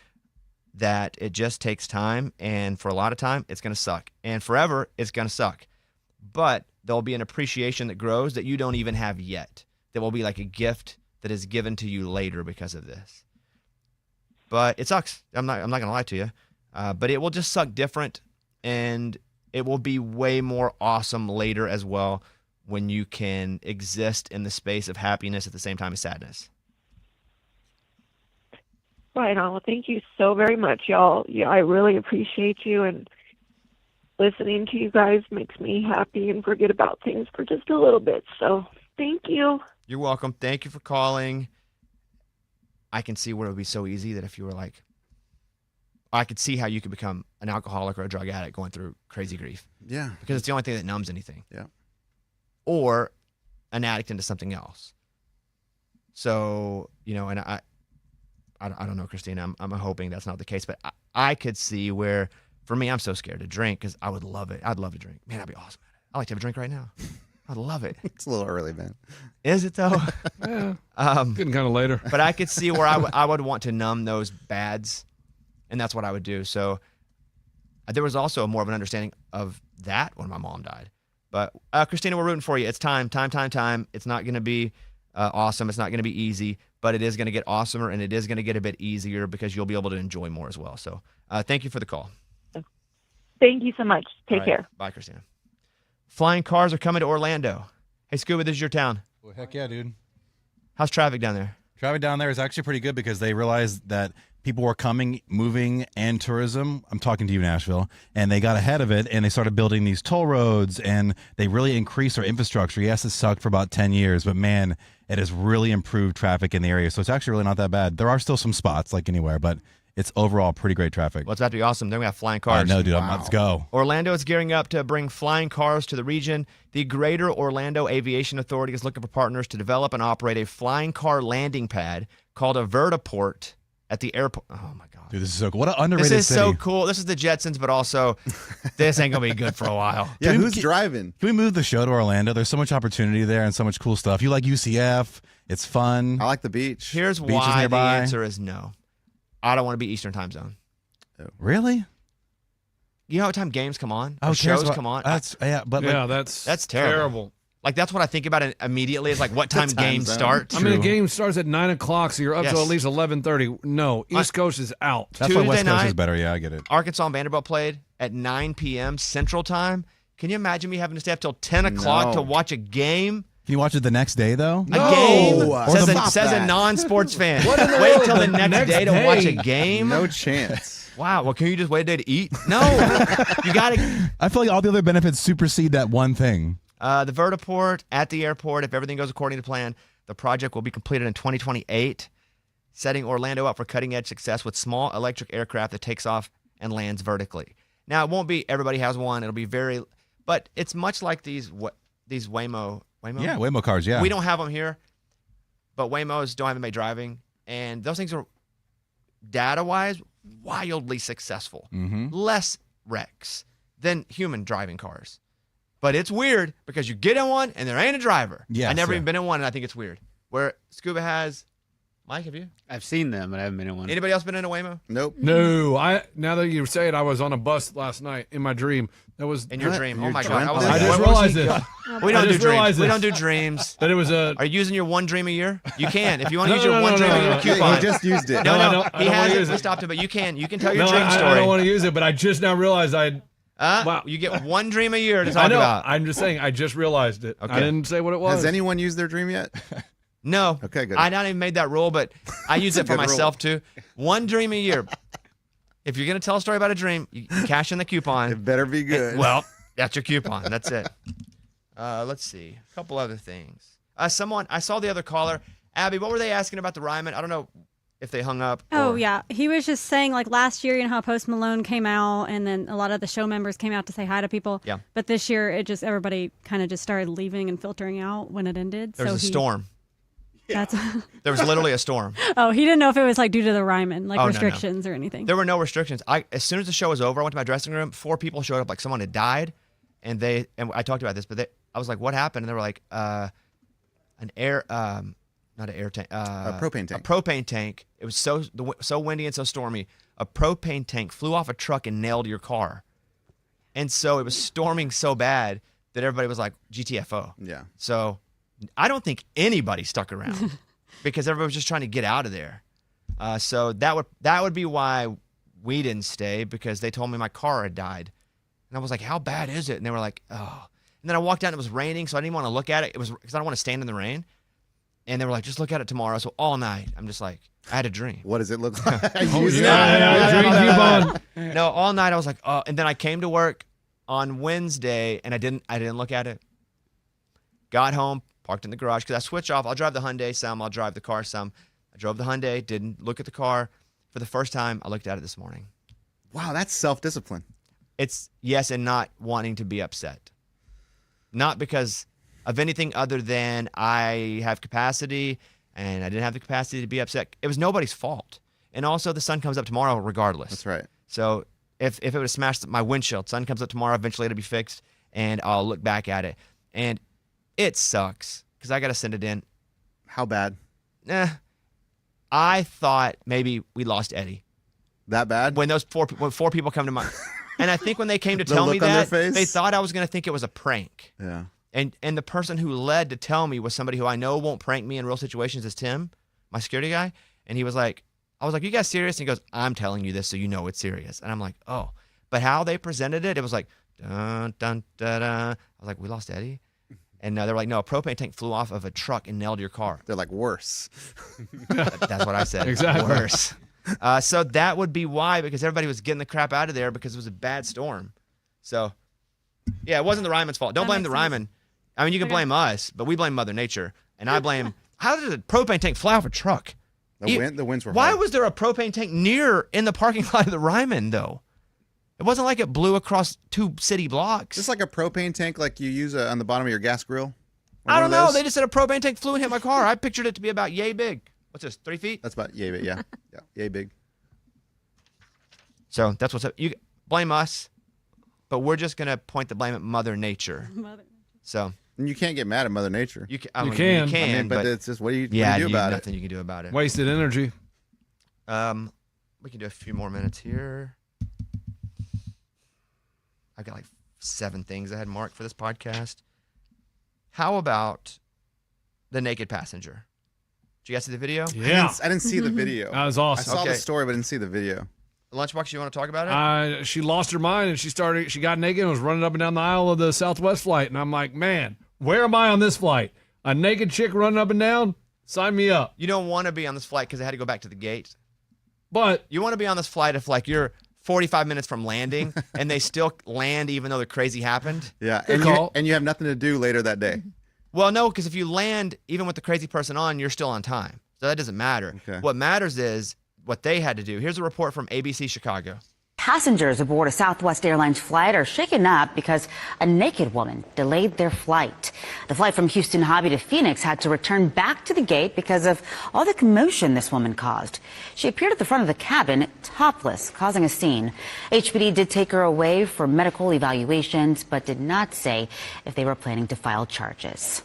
that it just takes time, and for a lot of time, it's going to suck. And forever, it's going to suck. But there'll be an appreciation that grows that you don't even have yet. That will be like a gift that is given to you later because of this. But it sucks. I'm not going to lie to you. But it will just suck different, and it will be way more awesome later as well when you can exist in the space of happiness at the same time as sadness. Right on. Well, thank you so very much, y'all. Yeah, I really appreciate you, and listening to you guys makes me happy and forget about things for just a little bit. So thank you. You're welcome. Thank you for calling. I can see where it would be so easy that if you were like, I could see how you could become an alcoholic or a drug addict going through crazy grief. Yeah. Because it's the only thing that numbs anything. Yeah. Or an addict into something else. So, and I don't know, Christina. I'm hoping that's not the case, but I could see where, for me, I'm so scared to drink because I would love it. I'd love to drink. Man, that'd be awesome. I'd like to have a drink right now. I'd love it. It's a little early, man. Is it though? Yeah. Getting kind of later. But I could see where I would want to numb those bads, and that's what I would do. So there was also more of an understanding of that when my mom died. But Christina, we're rooting for you. It's time. It's not going to be awesome. It's not going to be easy, but it is going to get awesomer, and it is going to get a bit easier because you'll be able to enjoy more as well. So thank you for the call. Thank you so much. Take care. Bye, Christina. Flying cars are coming to Orlando. Hey, Scuba, this is your town. Well, heck yeah, dude. How's traffic down there? Traffic down there is actually pretty good because they realized that people were coming, moving, and tourism. I'm talking to you, Nashville. And they got ahead of it, and they started building these toll roads, and they really increased their infrastructure. Yes, it sucked for about 10 years, but man, it has really improved traffic in the area. So it's actually really not that bad. There are still some spots like anywhere, but it's overall pretty great traffic. Well, it's about to be awesome. Then we have flying cars. No, dude, let's go. Orlando is gearing up to bring flying cars to the region. The Greater Orlando Aviation Authority is looking for partners to develop and operate a flying car landing pad called a vertiport at the airport. Oh, my God. Dude, this is so cool. What an underrated This is city. so cool. This is the Jetsons, but also this ain't going to be good for a while. Yeah, who's driving? Can we move the show to Orlando? There's so much opportunity there and so much cool stuff. You like UCF. It's fun. I like the beach. Here's Beach is why the nearby. answer is no. I don't want to be Eastern time zone. Really? You know what time games come on? Or Oh, shows come on? That's that's terrible. Like, that's what I think about it immediately is like what time games start. I mean, a game starts at 9 o'clock, so you're up till at least 11:30. No, East Coast is out. That's why West Tuesday Coast night, is better. Yeah, I get it. Arkansas and Vanderbilt played at 9 p.m. Central Time. Can you imagine me having to stay up till 10 o'clock to watch a game? Can you watch it the next day, though? A game? Says a non-sports fan. Wait till the next day to watch a game? No chance. Wow. Well, can you just wait a day to eat? No. You got to. I feel like all the other benefits supersede that one thing. The vertiport at the airport, if everything goes according to plan, the project will be completed in 2028, setting Orlando up for cutting-edge success with small electric aircraft that takes off and lands vertically. Now, it won't be everybody has one. It'll be but it's much like these Waymo. Yeah, Waymo cars, yeah. We don't have them here, but Waymos don't have anybody driving, and those things are, data-wise, wildly successful. Mm-hmm. Less wrecks than human driving cars. But it's weird because you get in one and there ain't a driver. Yes, I never yeah. even been in one, and I think it's weird. Where Scuba has, Mike, have you? I've seen them, but I haven't been in one. Anybody else been in a Waymo? Nope. No, now that you say it, I was on a bus last night in my dream. That was In your dream. Oh my dream? God. I just realized it. We don't I do just dreams. realized We this. don't do dreams. That it was a. Are you using your one dream a year? You can. If you want to No, use your no, one no, dream no, a year no. coupon. He just used it. No, I no. don't He wanna has use it. it. We stopped him, but you can. You can tell your No, dream I story. don't want to use it, but I just now realized wow. You get one dream a year to I talk know. about. I'm just saying. I just realized it. Okay. I didn't say what it was. Has anyone used their dream yet? No. Okay, good. I not even made that rule, but I use it for good rule. myself too. One dream a year. If you're going to tell a story about a dream, you cash in the coupon. It better be good. Well, that's your coupon. That's it. Let's see. A couple other things. I saw the other caller. Abby, what were they asking about the Ryman? I don't know. if they hung up. Oh, or- yeah. He was just saying, like, last year, you know how Post Malone came out and then a lot of the show members came out to say hi to people. Yeah. But this year, everybody kind of just started leaving and filtering out when it ended. There was a storm. That's There was literally a storm. Oh, he didn't know if it was like due to the Ryman, like Oh, no, no. restrictions or anything. There were no restrictions. As soon as the show was over, I went to my dressing room. 4 people showed up, like someone had died, and I talked about this, but I was like, "What happened?" And they were like, not an air tank, A propane tank. A propane tank. It was so windy and so stormy. A propane tank flew off a truck and nailed your car, and so it was storming so bad that everybody was like, "GTFO." Yeah. So I don't think anybody stuck around because everybody was just trying to get out of there. So that would be why we didn't stay, because they told me my car had died. And I was like, how bad is it? And they were like, oh. And then I walked out and it was raining, so I didn't want to look at it. It was because I don't want to stand in the rain. And they were like, just look at it tomorrow. So all night, I'm just like, I had a dream. What does it look like? No, all night I was like, oh. And then I came to work on Wednesday and I didn't look at it. Got home, parked in the garage, because I switch off. I'll drive the Hyundai some. I'll drive the car some. I drove the Hyundai, didn't look at the car. For the first time, I looked at it this morning. Wow, that's self-discipline. It's yes, and not wanting to be upset. Not because of anything other than I have capacity and I didn't have the capacity to be upset. It was nobody's fault. And also, the sun comes up tomorrow regardless. That's right. So if it would have smashed my windshield, sun comes up tomorrow, eventually it'll be fixed, and I'll look back at it. And it sucks because I got to send it in. How bad? I thought maybe we lost Eddie. That bad? When when 4 people come to mind. And I think when they came to The tell me look on their that, face? they thought I was going to think it was a prank. Yeah. And the person who led to tell me was somebody who I know won't prank me in real situations, is Tim, my security guy. And he was like, I was like, you guys serious? And he goes, I'm telling you this so you know it's serious. And I'm like, oh. But how they presented it, it was like, dun, dun, dun, dun. I was like, we lost Eddie? And they're like, no, a propane tank flew off of a truck and nailed your car. They're like, worse. That's what I said. Exactly. Worse. So that would be why, because everybody was getting the crap out of there because it was a bad storm. So, yeah, it wasn't the Ryman's fault. Don't blame the Ryman. I mean, you can blame us, but we blame Mother Nature. And I blame, how did a propane tank fly off a truck? The winds were Why hard. was there a propane tank in the parking lot of the Ryman, though? It wasn't like it blew across 2 city blocks. Just like a propane tank like you use on the bottom of your gas grill? I don't know. They just said a propane tank flew and hit my car. I pictured it to be about yay big. What's this, 3 feet? That's about yay big, yeah. Yeah, yay big. So that's what's up. You blame us, but we're just going to point the blame at Mother Nature. So. And you can't get mad at Mother Nature. You can. I mean, but it's just, what do you do about it? Nothing you can do about it. Wasted energy. We can do a few more minutes here. I've got like 7 things I had marked for this podcast. How about the naked passenger? Did you guys see the video? Yeah. I didn't see the video. That was awesome. I saw the story, but didn't see the video. Lunchbox, you want to talk about it? She lost her mind and she got naked and was running up and down the aisle of the Southwest flight. And I'm like, man, where am I on this flight? A naked chick running up and down? Sign me up. You don't want to be on this flight because they had to go back to the gate. But you want to be on this flight if like you're 45 minutes from landing and they still land even though the crazy happened. Yeah, Good and you have nothing to do later that day. Well, no, because if you land even with the crazy person on, you're still on time. So that doesn't matter. Okay. What matters is what they had to do. Here's a report from ABC Chicago. Passengers aboard a Southwest Airlines flight are shaken up because a naked woman delayed their flight. The flight from Houston Hobby to Phoenix had to return back to the gate because of all the commotion this woman caused. She appeared at the front of the cabin topless, causing a scene. HPD did take her away for medical evaluations, but did not say if they were planning to file charges.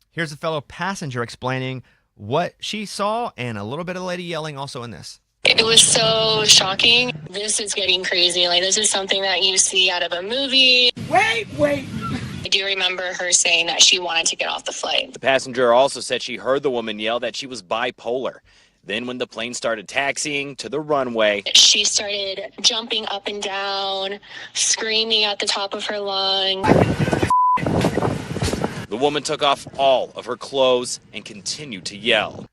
Here's a fellow passenger explaining what she saw and a little bit of the lady yelling also in this. It was so shocking. This is getting crazy. Like, this is something that you see out of a movie. Wait. I do remember her saying that she wanted to get off the flight. The passenger also said she heard the woman yell that she was bipolar. Then when the plane started taxiing to the runway, She started jumping up and down, screaming at the top of her lungs. the woman took off all of her clothes and continued to yell.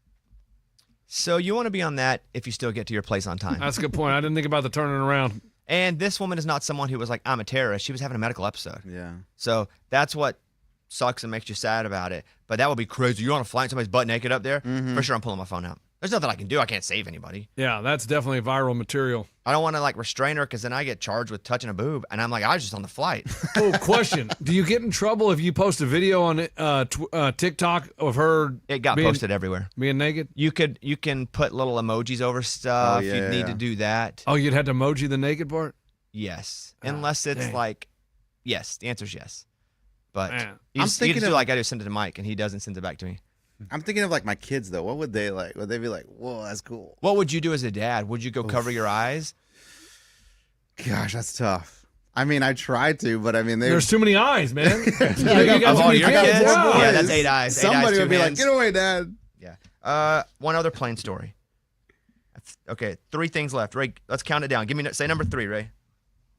So you want to be on that if you still get to your place on time. That's a good point. I didn't think about the turning around. And this woman is not someone who was like, I'm a terrorist. She was having a medical episode. Yeah. So that's what sucks and makes you sad about it. But that would be crazy. You're on a flight and somebody's butt naked up there. For sure, I'm pulling my phone out. There's nothing I can do. I can't save anybody. Yeah, that's definitely viral material. I don't want to like restrain her because then I get charged with touching a boob, and I'm like, I was just on the flight. Oh, question. Do you get in trouble if you post a video on TikTok of her? It got posted everywhere. Being naked? You can put little emojis over stuff. yeah, You'd need yeah. to do that. Oh, you'd have to emoji the naked part? Yes. Unless it's dang. like, yes. The answer's yes. But Man. you I'm just thinking do of- like I do, send it to Mike, and he doesn't send it back to me. I'm thinking of like my kids though. What would they like? Would they be like, "Whoa, that's cool"? What would you do as a dad? Would you go cover your eyes? Gosh, that's tough. I mean, I tried to, but I mean, There's too many eyes, man. You got Of too all many your kids. kids? Yeah. Yeah, that's 8 eyes. Somebody would be like, hands. "Get away, Dad." Yeah. One other plane story. Okay, 3 things left. Ray, let's count it down. Say number 3, Ray.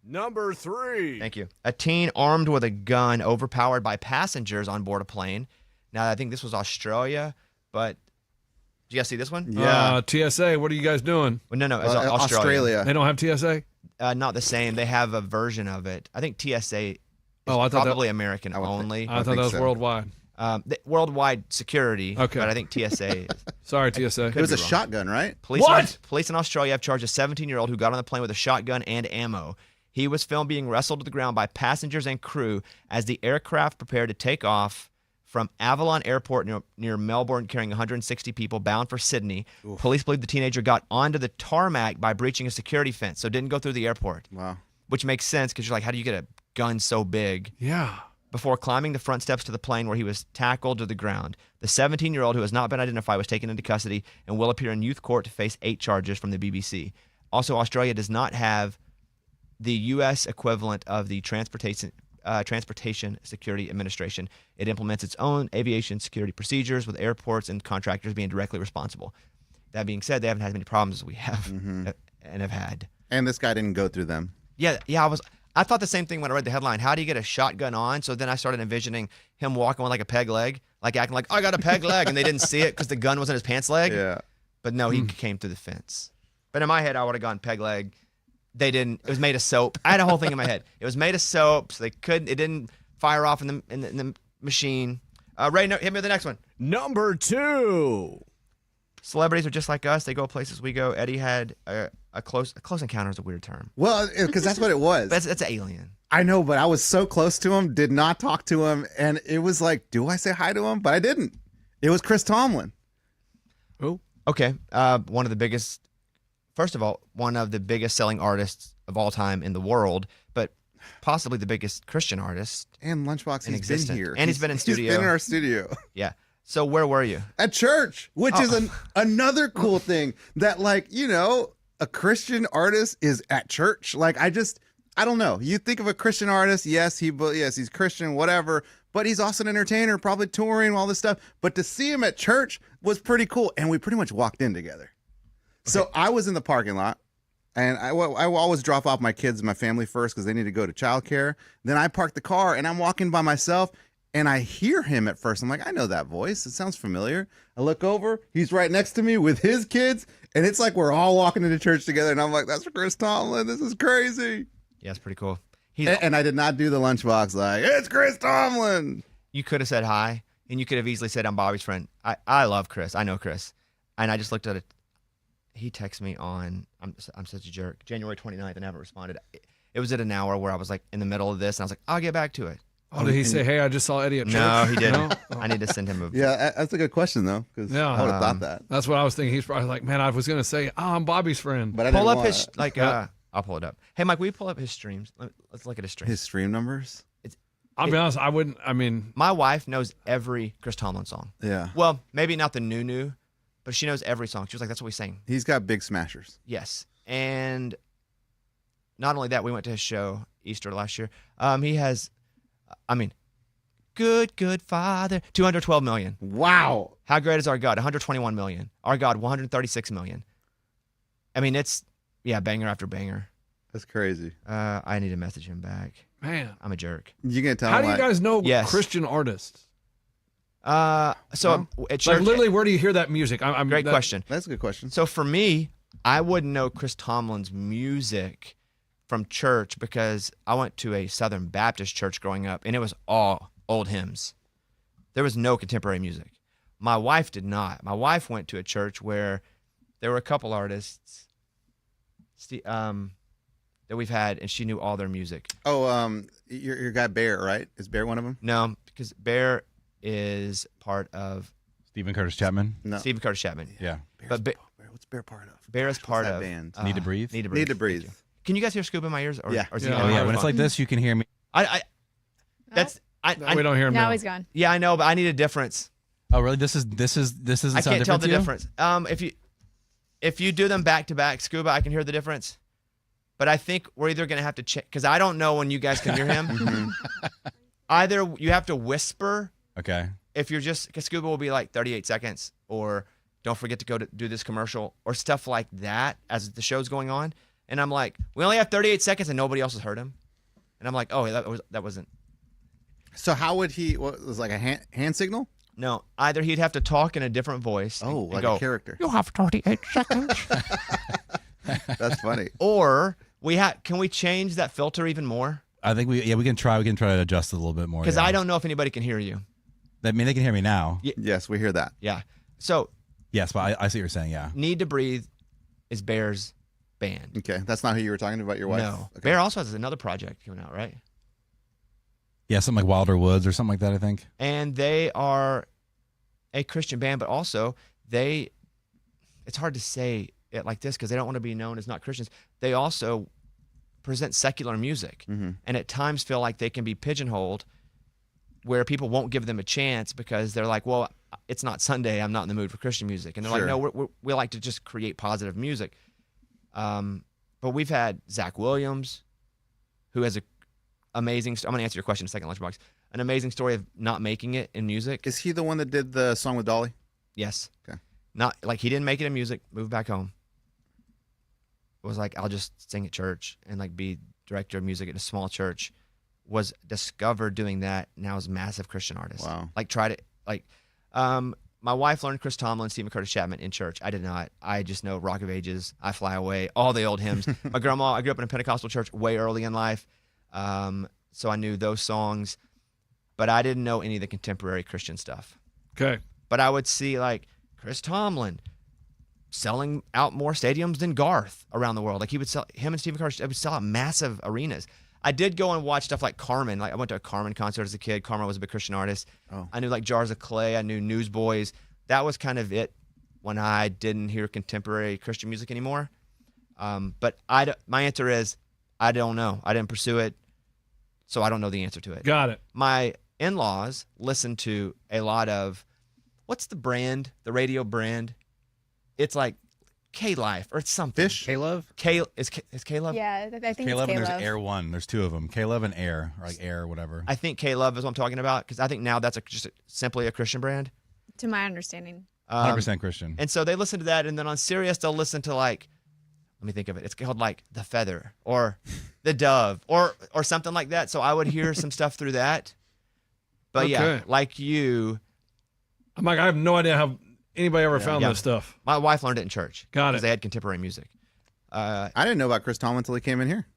Number 3. Thank you. A teen armed with a gun overpowered by passengers on board a plane. Now, I think this was Australia, but did you guys see this one? TSA, what are you guys doing? Well, no, it's Australia. They don't have TSA? Not the same. They have a version of it. I think TSA is I thought probably American only. I thought that was worldwide. Worldwide security. Okay. But I think TSA is. Sorry, TSA. It was a shotgun, right? Police in Australia have charged a 17-year-old who got on the plane with a shotgun and ammo. He was filmed being wrestled to the ground by passengers and crew as the aircraft prepared to take off from Avalon Airport near Melbourne, carrying 160 people bound for Sydney. Oof. Police believe the teenager got onto the tarmac by breaching a security fence, so didn't go through the airport. Wow. Which makes sense because you're like, how do you get a gun so big? Yeah. Before climbing the front steps to the plane where he was tackled to the ground. The 17-year-old, who has not been identified, was taken into custody and will appear in youth court to face 8 charges from the BBC. Also, Australia does not have the U.S. equivalent of the Transportation Security Administration. It implements its own aviation security procedures with airports and contractors being directly responsible. That being said, they haven't had as many problems as we have and have had. And this guy didn't go through them. Yeah. I thought the same thing when I read the headline. How do you get a shotgun on? So then I started envisioning him walking with like a peg leg, like acting like, I got a peg leg, and they didn't see it because the gun was in his pants leg. Yeah. But no, he came through the fence. But in my head, I would have gone peg leg. They didn't. It was made of soap. I had a whole thing in my head. It was made of soap, so it didn't fire off in the machine. Ray, hit me with the next one. Number 2. Celebrities are just like us. They go places we go. Eddie had a close encounter is a weird term. Well, because that's what it was. That's an alien. I know, but I was so close to him, did not talk to him, and it was like, do I say hi to him? But I didn't. It was Chris Tomlin. Who? Okay. One of the biggest selling artists of all time in the world, but possibly the biggest Christian artist. And Lunchbox, he's been here. And he's been in studio. He's been in our studio. Yeah. So where were you? At church, which is another cool thing that, like, a Christian artist is at church. Like, I don't know. You think of a Christian artist, yes, he's Christian, whatever, but he's also an entertainer, probably touring, all this stuff. But to see him at church was pretty cool, and we pretty much walked in together. Okay. So I was in the parking lot, and I always drop off my kids and my family first because they need to go to childcare. Then I park the car, and I'm walking by myself, and I hear him at first. I'm like, I know that voice. It sounds familiar. I look over. He's right next to me with his kids, and it's like we're all walking into church together, and I'm like, that's Chris Tomlin. This is crazy. Yeah, it's pretty cool. And I did not do the Lunchbox like, it's Chris Tomlin. You could have said hi, and you could have easily said, I'm Bobby's friend. I love Chris. I know Chris. And I just looked at it. He texted me on, I'm such a jerk, January 29th, and I haven't responded. It was at an hour where I was like in the middle of this, and I was like, I'll get back to it. Oh, did he say, hey, I just saw Eddie at church? No, he didn't. No? I need to send him a... Yeah, that's a good question, though, because I would have thought that. That's what I was thinking. He's probably like, man, I was going to say, I'm Bobby's friend. But I pull didn't up his, want I'll pull it up. Hey, Mike, will you pull up his streams? Let's look at his streams. His stream numbers? I'll be honest, my wife knows every Chris Tomlin song. Yeah. Well, maybe not the new, but she knows every song. She was like, that's what we sing. He's got big smashers. Yes. And not only that, we went to his show Easter last year. He has, good Father, 212 million. Wow. How great is our God? 121 million. Our God, 136 million. I mean, it's, banger after banger. That's crazy. I need to message him back. Man. I'm a jerk. You gonna tell How him do you guys know Yes. Christian artists? At church, Like, literally, where do you hear that music? Great question. That's a good question. So for me, I wouldn't know Chris Tomlin's music from church because I went to a Southern Baptist church growing up, and it was all old hymns. There was no contemporary music. My wife did not. My wife went to a church where there were a couple artists that we've had, and she knew all their music. Oh, your guy Bear, right? Is Bear one of them? No, because Bear is part of Stephen Curtis Chapman. No. Stephen Curtis Chapman. Yeah. But what's Bear part of? Bear is part that of band? Need to Breathe? Need to Breathe. Need to Breathe. Can you guys hear Scuba in my ears? Or, Yeah. Or is he Oh, on yeah. my When it's phone? like this, you can hear me. That's I we don't hear him Now now. he's gone. Yeah, I know, but I need a difference. Oh, really? This isn't I sound can't tell different the to you? difference. If you do them back to back, Scuba, I can hear the difference. But I think we're either going to have to check, because I don't know when you guys can hear him. Either you have to whisper. Okay. If you're just, because Scuba will be like 38 seconds, or don't forget to go to do this commercial, or stuff like that as the show's going on. And I'm like, we only have 38 seconds and nobody else has heard him. And I'm like, oh, that wasn't. So how would he? What was like a hand signal? No, either he'd have to talk in a different voice. Oh, and like go, a character. You have 38 seconds. That's funny. Or can we change that filter even more? I think we can try to adjust it a little bit more. Because yeah. I don't know if anybody can hear you. I mean, they can hear me now. Yes, we hear that. Yeah. So Yes, but I see what you're saying. Yeah. Need to Breathe is Bear's band. Okay, that's not who you were talking about. Your wife. No. Okay. Bear also has another project coming out, right? Yeah, something like Wilder Woods or something like that, I think. And they are a Christian band, but also it's hard to say it like this because they don't want to be known as not Christians. They also present secular music, and at times feel like they can be pigeonholed where people won't give them a chance because they're like, well, it's not Sunday, I'm not in the mood for Christian music. And they're like, no, we like to just create positive music. But we've had Zach Williams, who has a amazing, I'm going to answer your question in a second, Lunchbox, an amazing story of not making it in music. Is he the one that did the song with Dolly? Yes. Okay. Not like he didn't make it in music, moved back home. Was like, I'll just sing at church and like be director of music at a small church. Was discovered doing that. Now is a massive Christian artist. Wow. Like tried it. Like, my wife learned Chris Tomlin, Stephen Curtis Chapman in church. I did not. I just know Rock of Ages, I Fly Away, all the old hymns. My grandma, I grew up in a Pentecostal church way early in life. So I knew those songs, but I didn't know any of the contemporary Christian stuff. Okay. But I would see like Chris Tomlin selling out more stadiums than Garth around the world. Like him and Stephen Curtis would sell out massive arenas. I did go and watch stuff like Carmen. Like I went to a Carmen concert as a kid. Carmen was a big Christian artist. Oh. I knew like Jars of Clay. I knew Newsboys. That was kind of it when I didn't hear contemporary Christian music anymore. But my answer is I don't know. I didn't pursue it, so I don't know the answer to it. Got it. My in-laws listen to a lot of, what's the brand, the radio brand? It's like K-Life or it's something. Fish? K-Love? Is K-Love? Yeah, I think K-Love it's and K-Love. there's Air One. There's two of them. K-Love and Air, or like Air, whatever. I think K-Love is what I'm talking about because I think now that's just simply a Christian brand. To my understanding. 100% Christian. And so they listen to that, and then on Sirius they'll listen to like, let me think of it. It's called like The Feather or The Dove or something like that. So I would hear some stuff through that. But yeah, Okay. like you. I'm like, I have no idea how anybody ever found this stuff. My wife learned it in church. Got it. Because they had contemporary music. I didn't know about Chris Tomlin until he came in here.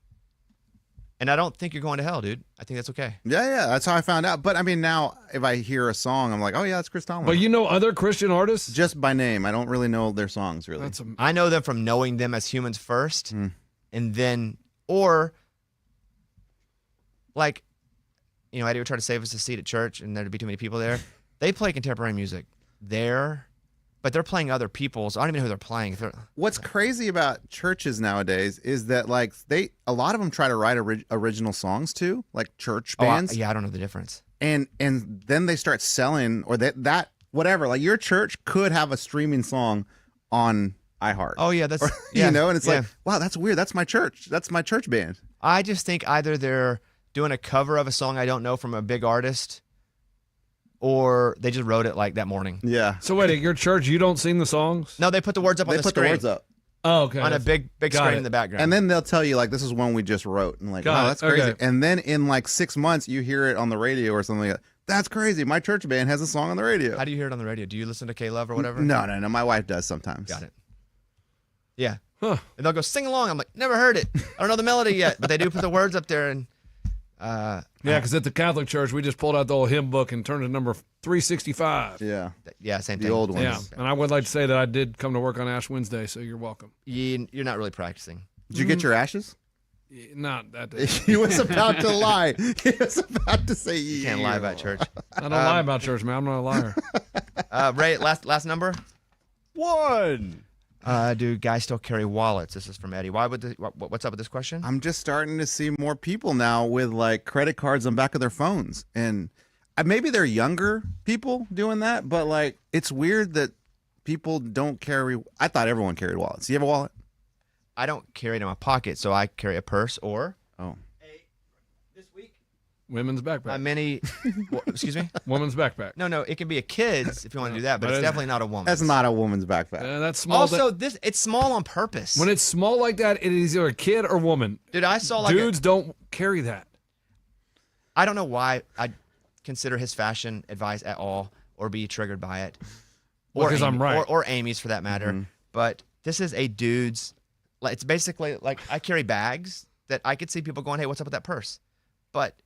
And I don't think you're going to hell, dude. I think that's okay. Yeah, that's how I found out. But I mean, now if I hear a song, I'm like, oh yeah, that's Chris Tomlin. But you know other Christian artists? Just by name. I don't really know their songs, really. I know them from knowing them as humans first, and then, or like, you know, Eddie would try to save us a seat at church, and there'd be too many people there. They play contemporary music there, but they're playing other people's. I don't even know who they're playing. What's crazy about churches nowadays is that like a lot of them try to write original songs too, like church bands. I don't know the difference. And then they start selling or that whatever. Like your church could have a streaming song on iHeart. Oh yeah, that's you know, and it's like, wow, that's weird. That's my church. That's my church band. I just think either they're doing a cover of a song I don't know from a big artist, or they just wrote it like that morning. Yeah. So wait, at your church, you don't sing the songs? No, they put the words up on the screen. They put the words up. Oh, okay. On a big screen in the background. And then they'll tell you like this is one we just wrote, and like, Got wow, it. that's crazy. Okay. And then in like 6 months, you hear it on the radio or something like that. That's crazy. My church band has a song on the radio. How do you hear it on the radio? Do you listen to K-Love or whatever? No. My wife does sometimes. Got it. Yeah. Huh. And they'll go sing along. I'm like, never heard it. I don't know the melody yet, but they do put the words up there. And man, Yeah, because at the Catholic Church, we just pulled out the old hymn book and turned to number 365. Yeah. Yeah, same The thing. old ones. Yeah, and I would like to say that I did come to work on Ash Wednesday, so you're welcome. You're not really practicing. Did you get your ashes? Not that day. He was about to lie. He was about to say You can't lie about church. I don't lie about church, man. I'm not a liar. Ray, last number? 1. Do guys still carry wallets? This is from Eddie. What's up with this question? I'm just starting to see more people now with like credit cards on the back of their phones, and maybe they're younger people doing that, but like it's weird that people don't carry. I thought everyone carried wallets. Do you have a wallet? I don't carry it in my pocket, so I carry a purse or Women's backpack. mini. Excuse me. Woman's backpack. No, it can be a kid's if you want to do that, but But it's it's- definitely not a woman's. That's not a woman's backpack. That's small. Also, it's small on purpose. When it's small like that, it is either a kid or woman. Dude, I saw like dudes don't carry that. I don't know why I consider his fashion advice at all or be triggered by it. Well, 'cause I'm right. Or Amy's for that matter. But this is a dude's. Like, it's basically like I carry bags that I could see people going, "Hey, what's up with that purse?" But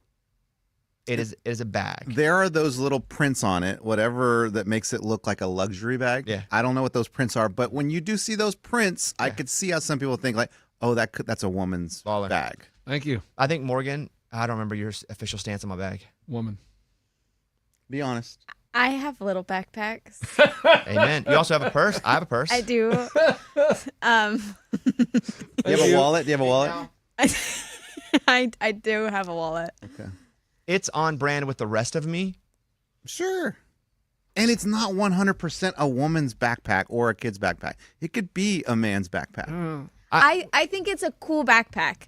it is a bag. There are those little prints on it, whatever that makes it look like a luxury bag. Yeah. I don't know what those prints are, but when you do see those prints, I could see how some people think like, oh, that's a woman's bag. Thank you. I think Morgan. I don't remember your official stance on my bag. Woman. Be honest. I have little backpacks. Amen. You also have a purse. I have a purse. I do. Do you have a wallet? Do you have a wallet? I do have a wallet. Okay. It's on brand with the rest of me. Sure. And it's not 100% a woman's backpack or a kid's backpack. It could be a man's backpack. I think it's a cool backpack.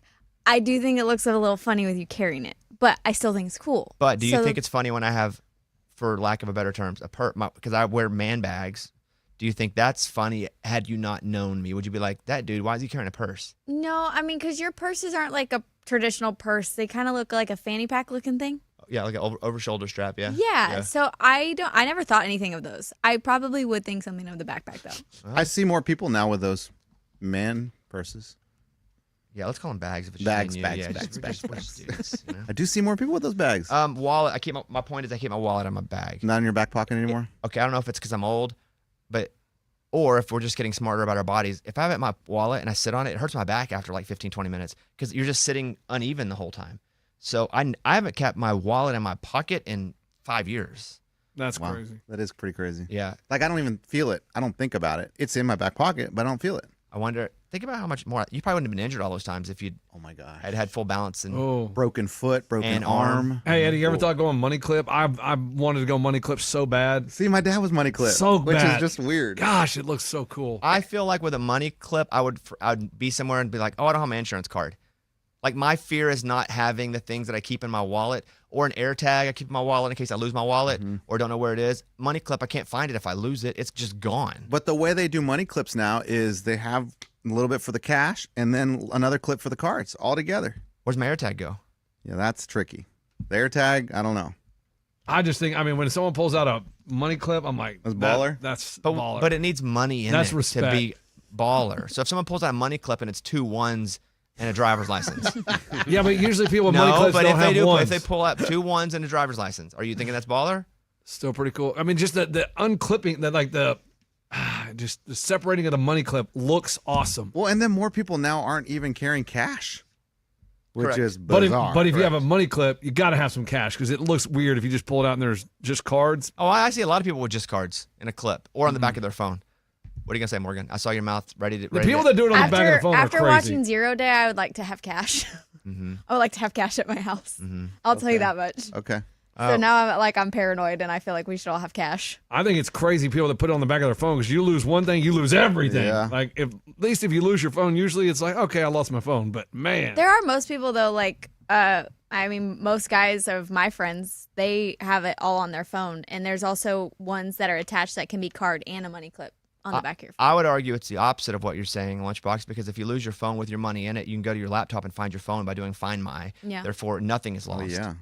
I do think it looks a little funny with you carrying it, but I still think it's cool. But do you think it's funny when I have, for lack of a better terms, because I wear man bags? Do you think that's funny had you not known me? Would you be like, that dude, why is he carrying a purse? No, I mean, because your purses aren't like a traditional purse. They kind of look like a fanny pack looking thing. Yeah, like an over shoulder strap, yeah. Yeah, so I never thought anything of those. I probably would think something of the backpack, though. I see more people now with those man purses. Yeah, let's call them bags. If it's Bags, just me bags, and you. bags, Just- bags, just bags. dudes, you know? I do see more people with those bags. Wallet. My point is I keep my wallet in my bag. Not in your back pocket anymore? Okay, I don't know if it's because I'm old, or if we're just getting smarter about our bodies. If I have it in my wallet and I sit on it, it hurts my back after like 15, 20 minutes because you're just sitting uneven the whole time. So I haven't kept my wallet in my pocket in 5 years. That's Wow. crazy. That is pretty crazy. Yeah. Like, I don't even feel it. I don't think about it. It's in my back pocket, but I don't feel it. I wonder, think about how much more, you probably wouldn't have been injured all those times if you'd Oh, my God. had full balance and Oh. Broken foot, broken And arm. Hey, Eddie, you ever thought going money clip? I wanted to go money clip so bad. See, my dad was money clip. So which bad. is just weird. Gosh, it looks so cool. I feel like with a money clip, I'd be somewhere and be like, oh, I don't have my insurance card. Like my fear is not having the things that I keep in my wallet or an AirTag I keep in my wallet in case I lose my wallet or don't know where it is. Money clip, I can't find it if I lose it. It's just gone. But the way they do money clips now is they have a little bit for the cash and then another clip for the cards all together. Where's my AirTag go? Yeah, that's tricky. The AirTag, I don't know. I just think, when someone pulls out a money clip, I'm like, That's baller? That's But, baller. but it needs money in That's it respect. to be baller. So if someone pulls out a money clip and it's 2 1s and a driver's license. Yeah, but usually people with money No, clips but don't if they have do, ones. if they pull out 2 1s and a driver's license, are you thinking that's baller? Still pretty cool. Just the unclipping, just the separating of the money clip looks awesome. Well, and then more people now aren't even carrying cash, which Correct. is But bizarre. if you have a money clip, you got to have some cash because it looks weird if you just pull it out and there's just cards. Oh, I see a lot of people with just cards in a clip or on the back of their phone. What are you gonna say, Morgan? I saw your mouth ready to. The people that do it on the back of the phone are After crazy. watching Zero Day, I would like to have cash. I would like to have cash at my house. I'll tell you that much. Okay. So now I'm paranoid, and I feel like we should all have cash. I think it's crazy people that put it on the back of their phone because you lose one thing, you lose everything. Yeah. Like at least if you lose your phone, usually it's like, okay, I lost my phone. But man, There are most people though, most guys of my friends, they have it all on their phone, and there's also ones that are attached that can be card and a money clip on the back of your phone. I would argue it's the opposite of what you're saying, Lunchbox, because if you lose your phone with your money in it, you can go to your laptop and find your phone by doing Find My. Yeah. Therefore, nothing is Oh, lost. yeah.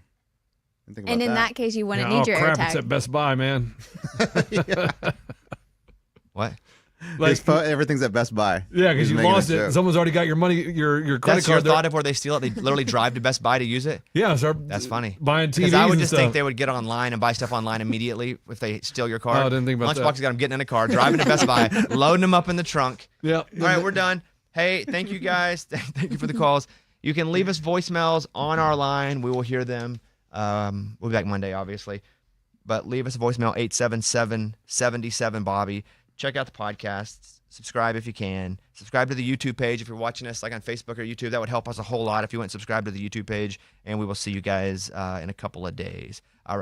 Think And about in that case, you wouldn't Yeah, need your crap, AirTag. it's at Best Buy, man. What? Everything's at Best Buy. Yeah, because He's you making a lost it. joke. Someone's already got your money, your credit That's your card. thought of where they steal it. They literally drive to Best Buy to use it. Yeah, that's funny. Buying TVs Because I would and just stuff. think they would get online and buy stuff online immediately if they steal your car. Oh, I didn't think about Lunchbox that. has got them getting in a car, driving to Best Buy, loading them up in the trunk. Yeah. All right, we're done. Hey, thank you guys. Thank you for the calls. You can leave us voicemails on our line. We will hear them. We'll be back Monday, obviously. But leave us a voicemail, 877-77-BOBBY. Check out the podcasts. Subscribe if you can. Subscribe to the YouTube page if you're watching us like on Facebook or YouTube. That would help us a whole lot if you went and subscribe to the YouTube page. And we will see you guys in a couple of days. All right.